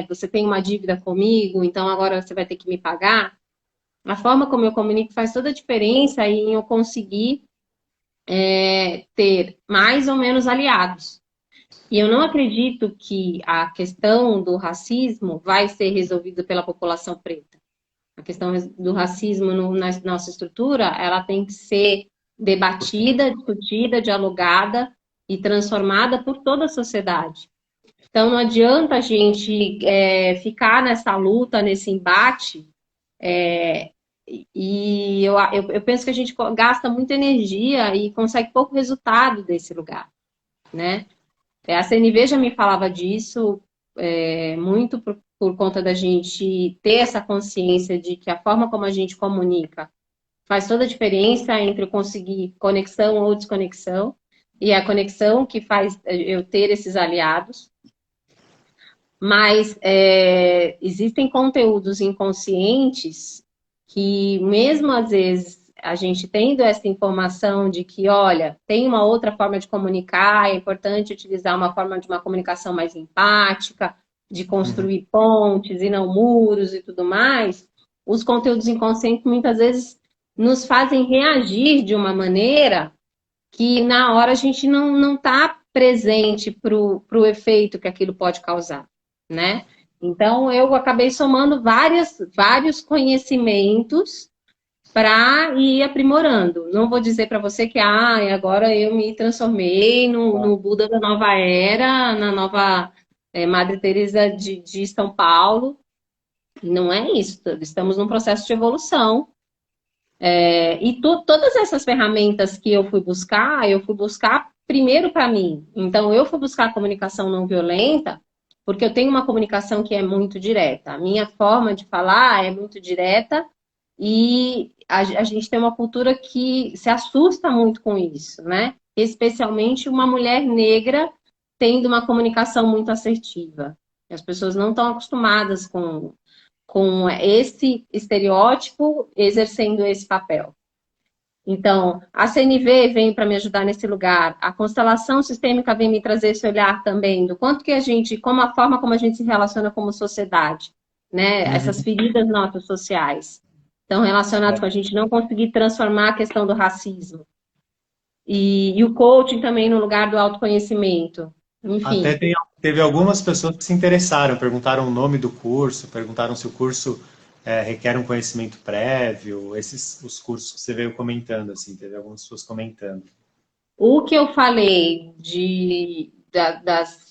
S2: você tem uma dívida comigo, então agora você vai ter que me pagar. A forma como eu comunico faz toda a diferença em eu conseguir ter mais ou menos aliados. E eu não acredito que a questão do racismo vai ser resolvida pela população preta. A questão do racismo na nossa estrutura, ela tem que ser debatida, discutida, dialogada e transformada por toda a sociedade. Então, não adianta a gente ficar nessa luta, nesse embate, e eu penso que a gente gasta muita energia e consegue pouco resultado desse lugar, né? A CNV já me falava disso muito por conta da gente ter essa consciência de que a forma como a gente comunica faz toda a diferença entre eu conseguir conexão ou desconexão, e é a conexão que faz eu ter esses aliados. Mas existem conteúdos inconscientes que, mesmo às vezes, a gente tendo essa informação de que, olha, tem uma outra forma de comunicar, é importante utilizar uma forma de uma comunicação mais empática, de construir pontes e não muros e tudo mais, os conteúdos inconscientes muitas vezes nos fazem reagir de uma maneira que na hora a gente não está presente para o efeito que aquilo pode causar, né? Então, eu acabei somando vários conhecimentos para ir aprimorando. Não vou dizer para você que agora eu me transformei no Buda da nova era, na nova Madre Teresa de São Paulo. Não é isso. Estamos num processo de evolução. Todas essas ferramentas que eu fui buscar primeiro para mim. Então, eu fui buscar a comunicação não violenta porque eu tenho uma comunicação que é muito direta. A minha forma de falar é muito direta e a gente tem uma cultura que se assusta muito com isso, né? Especialmente uma mulher negra tendo uma comunicação muito assertiva. As pessoas não estão acostumadas com esse estereótipo exercendo esse papel. Então, a CNV vem para me ajudar nesse lugar, a constelação sistêmica vem me trazer esse olhar também, do quanto que a gente, como a forma como a gente se relaciona como sociedade, né? Essas feridas nossas sociais estão relacionadas com a gente não conseguir transformar a questão do racismo. E o coaching também no lugar do autoconhecimento. Enfim.
S1: Até teve algumas pessoas que se interessaram, perguntaram o nome do curso, perguntaram se o curso requer um conhecimento prévio, os cursos que você veio comentando, assim, teve algumas pessoas comentando.
S2: O que eu falei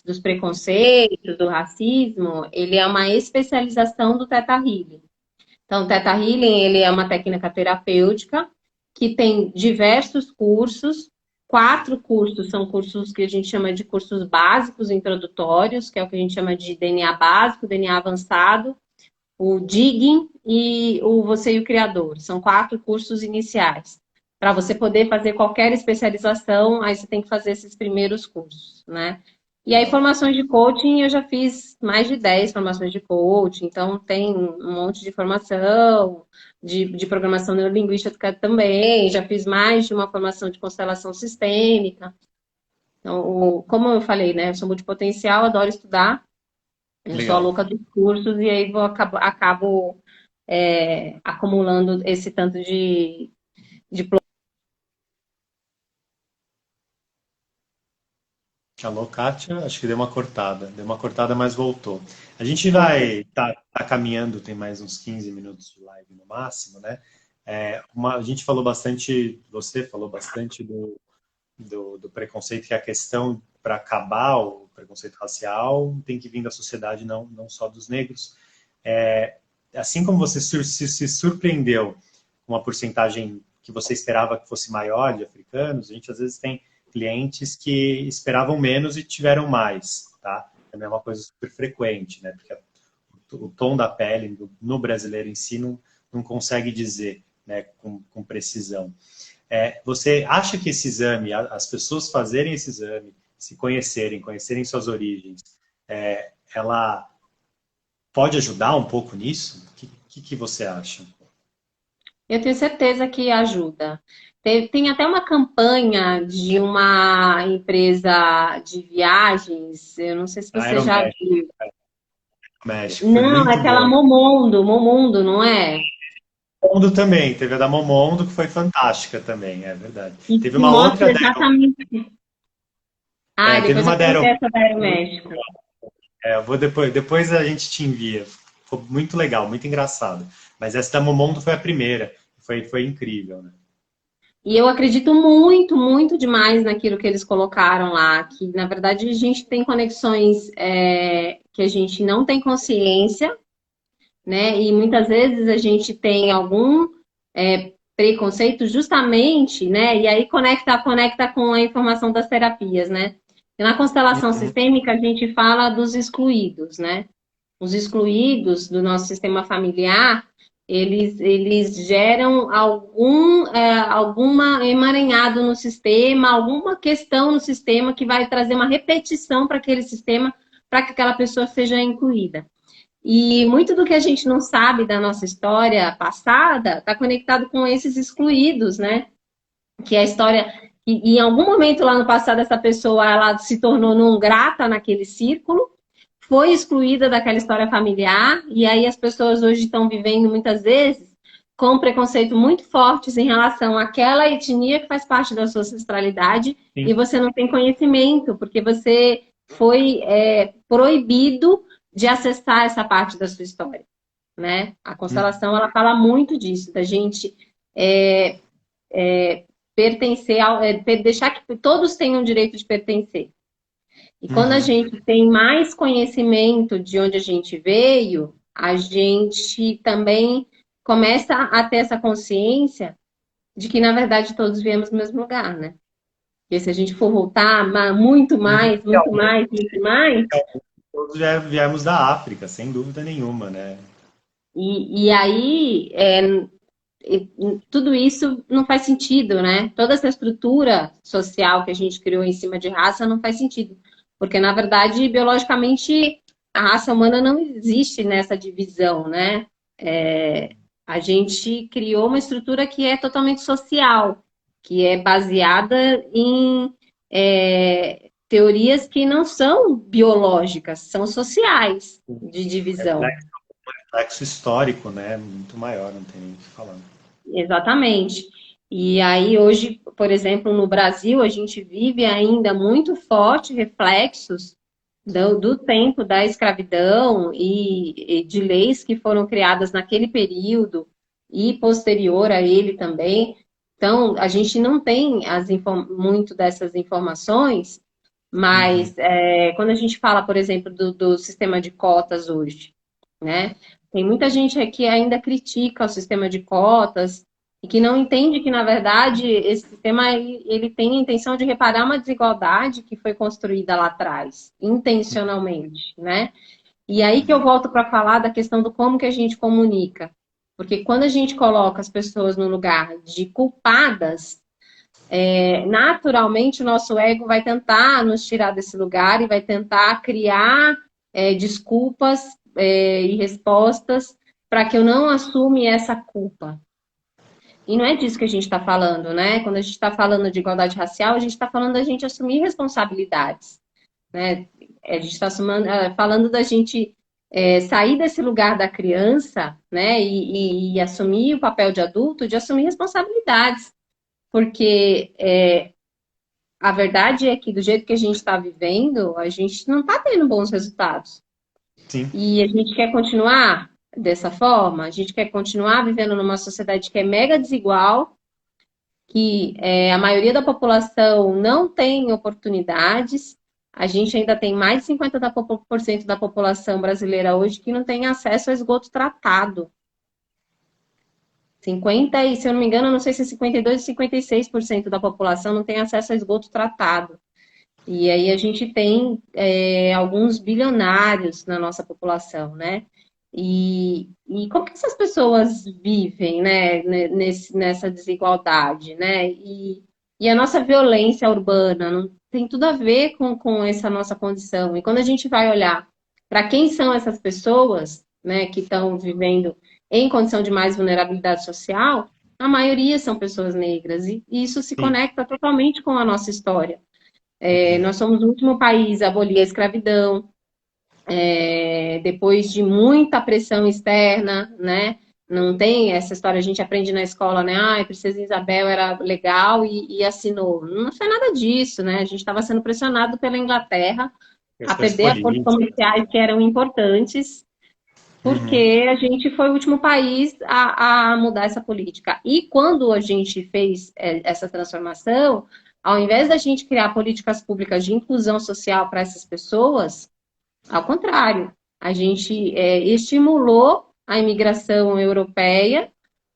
S2: dos preconceitos, do racismo, ele é uma especialização do Theta Healing. Então, o Theta Healing, ele é uma técnica terapêutica que tem diversos cursos. 4 cursos são cursos que a gente chama de cursos básicos introdutórios, que é o que a gente chama de DNA básico, DNA avançado, o Digging e o Você e o Criador. São 4 cursos iniciais. Para você poder fazer qualquer especialização, aí você tem que fazer esses primeiros cursos, né? E aí, formações de coaching, eu já fiz mais de 10 formações de coaching, então tem um monte de formação. de programação neurolinguística também, já fiz mais de uma formação de constelação sistêmica. Então, como eu falei, né? Eu sou multipotencial, adoro estudar, eu sou a
S1: Legal.
S2: louca dos cursos e aí acabo acumulando esse tanto de diploma.
S1: Alô, Kátia? Acho que deu uma cortada, mas voltou. A gente vai tá caminhando, tem mais uns 15 minutos de live no máximo, né? A gente falou bastante, você falou bastante do preconceito, que é a questão para acabar o preconceito racial tem que vir da sociedade, não só dos negros. Assim como você se surpreendeu com uma porcentagem que você esperava que fosse maior de africanos, a gente às vezes tem clientes que esperavam menos e tiveram mais, tá? Também é uma coisa super frequente, né? Porque o tom da pele no brasileiro em si não consegue dizer, né, com precisão. Você acha que esse exame, as pessoas fazerem esse exame, se conhecerem suas origens, ela pode ajudar um pouco nisso? O que você acha?
S2: Eu tenho certeza que ajuda. Tem até uma campanha de uma empresa de viagens, eu não sei se você já
S1: Aeroméxico,
S2: viu.
S1: México, foi
S2: Não, é
S1: muito
S2: aquela
S1: boa.
S2: Momondo, não é?
S1: Momondo também, teve a da Momondo que foi fantástica também, é verdade. Teve
S2: Que
S1: uma
S2: mostra
S1: outra
S2: exatamente. Ah,
S1: teve
S2: depois eu
S1: uma da
S2: quero ver
S1: Aeroméxico,
S2: essa da Aeroméxico.
S1: eu vou depois a gente te envia. Ficou muito legal, muito engraçado. Mas essa da Momondo foi a primeira, foi incrível, né?
S2: E eu acredito muito, muito demais naquilo que eles colocaram lá, que na verdade a gente tem conexões que a gente não tem consciência, né? E muitas vezes a gente tem algum preconceito justamente, né? E aí conecta com a informação das terapias, né? E na constelação
S1: Uhum.
S2: sistêmica a gente fala dos excluídos, né? Os excluídos do nosso sistema familiar, eles geram alguma emaranhado no sistema, alguma questão no sistema que vai trazer uma repetição para aquele sistema, para que aquela pessoa seja incluída. E muito do que a gente não sabe da nossa história passada está conectado com esses excluídos, né? Que é a história. E em algum momento lá no passado, essa pessoa ela se tornou não grata naquele círculo, foi excluída daquela história familiar, e aí as pessoas hoje estão vivendo muitas vezes com preconceito muito fortes em relação àquela etnia que faz parte da sua ancestralidade,
S1: Sim.
S2: e você não tem conhecimento, porque você foi proibido de acessar essa parte da sua história, né? A
S1: Uhum.
S2: constelação, ela fala muito disso, da gente é, pertencer, deixar que todos tenham o direito de pertencer. E quando a
S1: Uhum.
S2: gente tem mais conhecimento de onde a gente veio, a gente também começa a ter essa consciência de que, na verdade, todos viemos do mesmo lugar, né? Porque se a gente for voltar muito
S1: Uhum.
S2: mais, muito mais, muito mais,
S1: Todos já viemos da África, sem dúvida nenhuma, né?
S2: e aí tudo isso não faz sentido, né? Toda essa estrutura social que a gente criou em cima de raça não faz sentido. Porque, na verdade, biologicamente, a raça humana não existe nessa divisão, né? A gente criou uma estrutura que é totalmente social, que é baseada em teorias que não são biológicas, são sociais de divisão.
S1: Reflexo histórico, né? Muito maior, não tem nem o que falar.
S2: Exatamente. E aí, hoje, por exemplo, no Brasil, a gente vive ainda muito forte reflexos do tempo da escravidão e de leis que foram criadas naquele período e posterior a ele também. Então, a gente não tem muito dessas informações,
S1: Uhum.
S2: mas quando a gente fala, por exemplo, do sistema de cotas hoje, né? Tem muita gente que ainda critica o sistema de cotas e que não entende que, na verdade, esse sistema ele tem a intenção de reparar uma desigualdade que foi construída lá atrás, intencionalmente, né? E aí que eu volto para falar da questão do como que a gente comunica. Porque quando a gente coloca as pessoas no lugar de culpadas, naturalmente o nosso ego vai tentar nos tirar desse lugar e vai tentar criar desculpas e respostas para que eu não assume essa culpa? E não é disso que a gente está falando, né? Quando a gente está falando de igualdade racial, a gente está falando da gente assumir responsabilidades, né? A gente está falando da gente sair desse lugar da criança, né? E assumir o papel de adulto, de assumir responsabilidades. Porque a verdade é que, do jeito que a gente está vivendo, a gente não está tendo bons resultados.
S1: Sim,
S2: E a gente quer continuar dessa forma, a gente quer continuar vivendo numa sociedade que é mega desigual, que a maioria da população não tem oportunidades. A gente ainda tem mais de 50% da população brasileira hoje que não tem acesso a esgoto tratado. 50 e, se eu não me engano, não sei se é 52 ou 56% da população não tem acesso a esgoto tratado. E aí a gente tem alguns bilionários na nossa população, né? E como que essas pessoas vivem, né, nessa desigualdade, né? E a nossa violência urbana não tem tudo a ver com essa nossa condição. E quando a gente vai olhar para quem são essas pessoas, né, que estão vivendo em condição de mais vulnerabilidade social, a maioria são pessoas negras. E isso se
S1: sim.
S2: conecta totalmente com a nossa história.
S1: Uhum.
S2: Nós somos o último país a abolir a escravidão, depois de muita pressão externa, né? Não tem essa história, a gente aprende na escola, né? Ah, a Princesa Isabel era legal e assinou. Não foi nada disso, né? A gente estava sendo pressionado pela Inglaterra a
S1: Questões
S2: perder acordos
S1: políticas.
S2: comerciais que eram importantes,
S1: Uhum.
S2: porque a gente foi o último país a mudar essa política. E quando a gente fez essa transformação, ao invés da gente criar políticas públicas de inclusão social para essas pessoas, ao contrário, a gente estimulou a imigração europeia,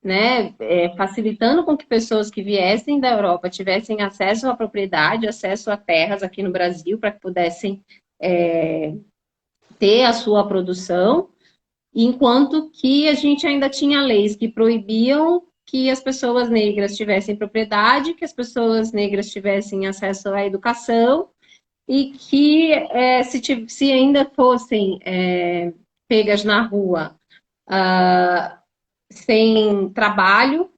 S2: né, facilitando com que pessoas que viessem da Europa tivessem acesso à propriedade, acesso a terras aqui no Brasil, para que pudessem ter a sua produção, enquanto que a gente ainda tinha leis que proibiam que as pessoas negras tivessem propriedade, que as pessoas negras tivessem acesso à educação e que se ainda fossem pegas na rua sem trabalho,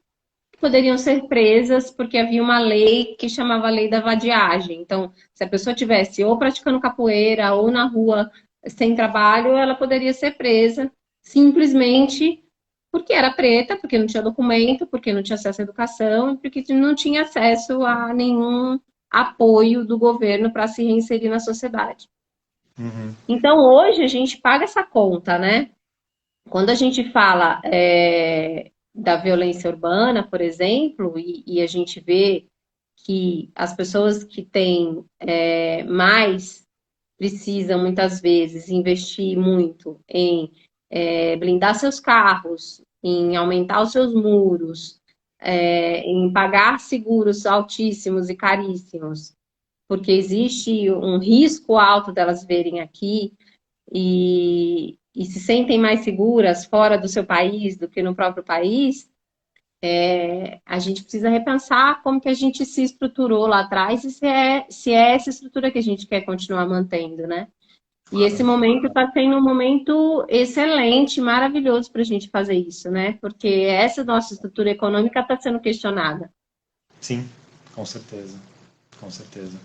S2: poderiam ser presas porque havia uma lei que chamava Lei da Vadiagem. Então, se a pessoa tivesse ou praticando capoeira ou na rua sem trabalho, ela poderia ser presa simplesmente porque era preta, porque não tinha documento, porque não tinha acesso à educação, porque não tinha acesso a nenhum apoio do governo para se reinserir na sociedade.
S1: Uhum.
S2: Então, hoje a gente paga essa conta, né? Quando a gente fala da violência urbana, por exemplo, e a gente vê que as pessoas que têm mais precisam muitas vezes investir muito em blindar seus carros, em aumentar os seus muros, em pagar seguros altíssimos e caríssimos, porque existe um risco alto delas verem aqui e se sentem mais seguras fora do seu país do que no próprio país, a gente precisa repensar como que a gente se estruturou lá atrás e se é essa estrutura que a gente quer continuar mantendo, né? E esse momento está sendo um momento excelente, maravilhoso para a gente fazer isso, né? Porque essa nossa estrutura econômica está sendo questionada.
S1: Sim, com certeza. Com certeza.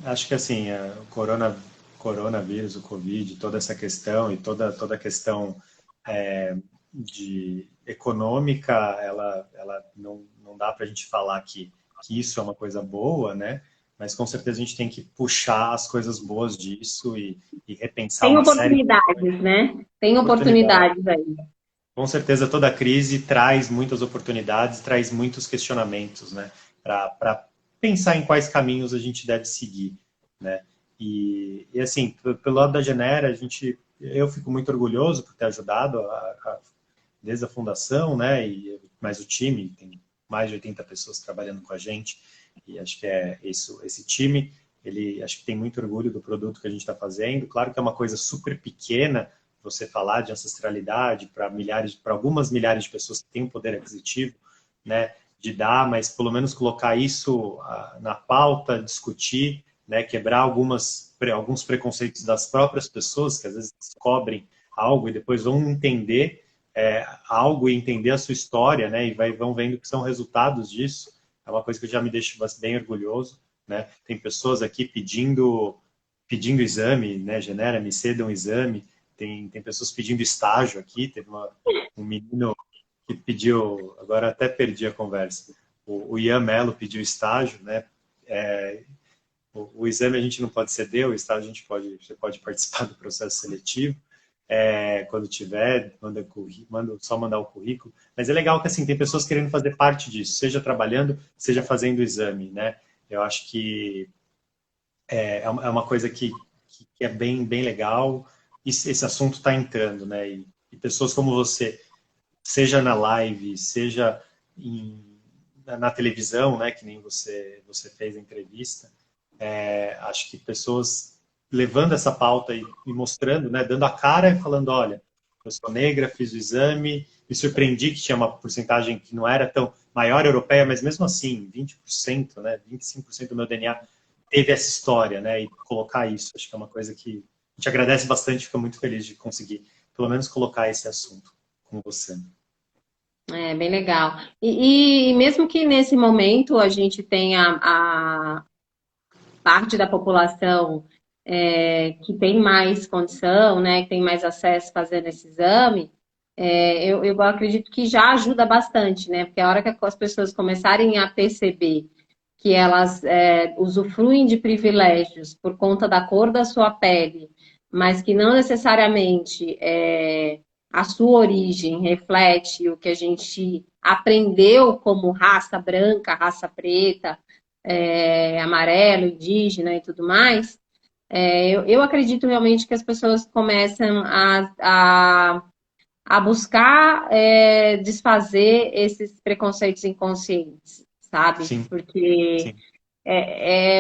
S1: Acho que assim, o coronavírus, o Covid, toda essa questão e toda a questão de econômica, ela não dá para a gente falar que isso é uma coisa boa, né? Mas com certeza a gente tem que puxar as coisas boas disso e repensar
S2: Tem
S1: uma série de
S2: oportunidades, né? Tem
S1: oportunidades.
S2: oportunidades aí.
S1: Com certeza toda crise traz muitas oportunidades, traz muitos questionamentos, né? Para pensar em quais caminhos a gente deve seguir, né? E assim, pelo lado da Genera, eu fico muito orgulhoso por ter ajudado desde a fundação, né? Mas o time tem mais de 80 pessoas trabalhando com a gente e acho que é isso, esse time, ele acho que tem muito orgulho do produto que a gente está fazendo. Claro que é uma coisa super pequena você falar de ancestralidade para algumas milhares de pessoas que têm um poder aquisitivo, né? De dar, mas pelo menos colocar isso na pauta, discutir, né? Quebrar alguns preconceitos das próprias pessoas que às vezes descobrem algo e depois vão entender algo e entender a sua história, né? E vão vendo que são resultados disso. É uma coisa que já me deixa bem orgulhoso, né? Tem pessoas aqui pedindo exame, né? Genera, me ceda um exame. Tem pessoas pedindo estágio aqui. Teve um menino que pediu, agora até perdi a conversa. O Ian Mello pediu estágio, né? O exame a gente não pode ceder, o estágio você pode participar do processo seletivo. Quando tiver, só mandar o currículo. Mas é legal que assim, tem pessoas querendo fazer parte disso, seja trabalhando, seja fazendo o exame, né? Eu acho que é uma coisa que é bem legal. E esse assunto está entrando, né? E pessoas como você, seja na live, seja na televisão, né? Que nem você fez a entrevista. Acho que pessoas levando essa pauta e mostrando, né, dando a cara e falando, olha, eu sou negra, fiz o exame, me surpreendi que tinha uma porcentagem que não era tão maior europeia, mas mesmo assim, 20%, né, 25% do meu DNA teve essa história, né, e colocar isso, acho que é uma coisa que a gente agradece bastante, fica muito feliz de conseguir, pelo menos, colocar esse assunto com você.
S2: É bem legal. E mesmo que nesse momento a gente tenha a parte da população que tem mais condição, né, que tem mais acesso fazendo esse exame, eu acredito que já ajuda bastante, né? Porque a hora que as pessoas começarem a perceber que elas usufruem de privilégios por conta da cor da sua pele, mas que não necessariamente a sua origem reflete o que a gente aprendeu como raça branca, raça preta, amarelo, indígena e tudo mais, eu acredito realmente que as pessoas começam a buscar desfazer esses preconceitos inconscientes, sabe?
S1: Sim,
S2: Porque
S1: sim,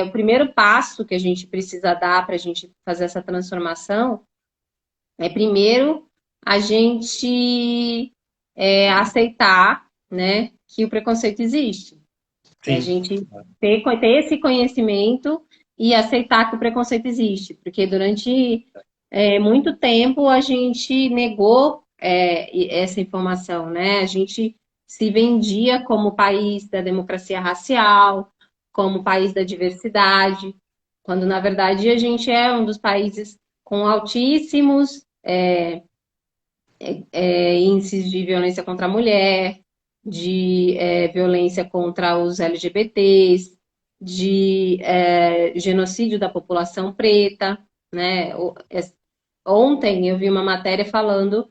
S2: o primeiro passo que a gente precisa dar para a gente fazer essa transformação é primeiro a gente aceitar, né, que o preconceito existe. É a
S1: sim,
S2: gente ter esse conhecimento e aceitar que o preconceito existe, porque durante muito tempo a gente negou essa informação, né? A gente se vendia como país da democracia racial, como país da diversidade, quando na verdade a gente é um dos países com altíssimos índices de violência contra a mulher, de violência contra os LGBTs, de genocídio da população preta, né? Ontem eu vi uma matéria falando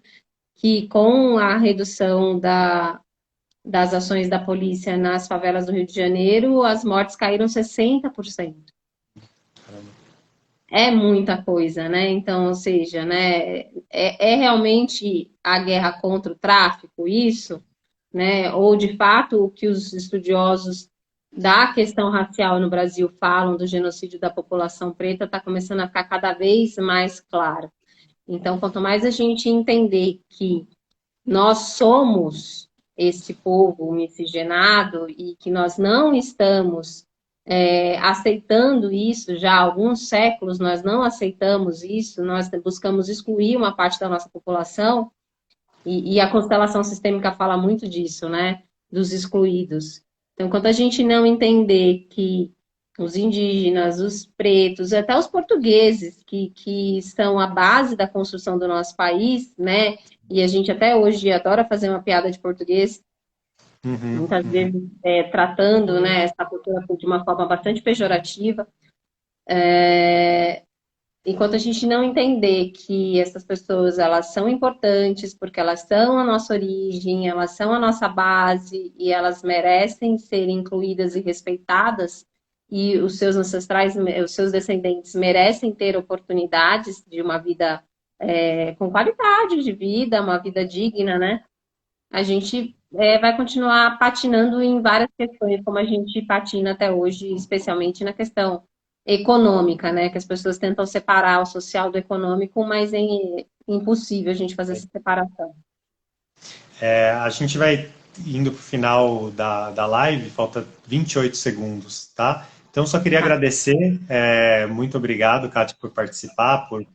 S2: que com a redução das ações da polícia nas favelas do Rio de Janeiro, as mortes caíram 60%. É muita coisa, né? Então, ou seja, né, é realmente a guerra contra o tráfico, isso, né? Ou de fato o que os estudiosos da questão racial no Brasil falam do genocídio da população preta está começando a ficar cada vez mais claro. Então, quanto mais a gente entender que nós somos esse povo miscigenado e que nós não estamos aceitando isso já há alguns séculos, nós não aceitamos isso, nós buscamos excluir uma parte da nossa população, e a constelação sistêmica fala muito disso, né? Dos excluídos. Então, enquanto a gente não entender que os indígenas, os pretos, até os portugueses, que são a base da construção do nosso país, né? E a gente até hoje adora fazer uma piada de português, muitas vezes tratando, né, essa cultura de uma forma bastante pejorativa. Enquanto a gente não entender que essas pessoas elas são importantes porque elas são a nossa origem, elas são a nossa base e elas merecem ser incluídas e respeitadas, e os seus ancestrais, os seus descendentes merecem ter oportunidades de uma vida com qualidade de vida, uma vida digna, né? A gente vai continuar patinando em várias questões, como a gente patina até hoje, especialmente na questão econômica, né? Que as pessoas tentam separar o social do econômico, mas é impossível a gente fazer essa separação.
S1: A gente vai indo para o final da live, falta 28 segundos, tá? Então, só queria agradecer, muito obrigado, Kátia, por participar, por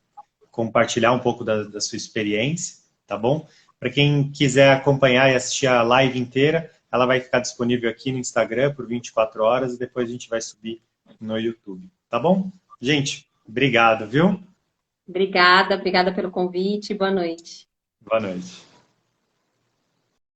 S1: compartilhar um pouco da sua experiência, tá bom? Para quem quiser acompanhar e assistir a live inteira, ela vai ficar disponível aqui no Instagram por 24 horas e depois a gente vai subir no YouTube. Tá bom? Gente, obrigado, viu?
S2: Obrigada, obrigada pelo convite. Boa noite.
S1: Boa noite.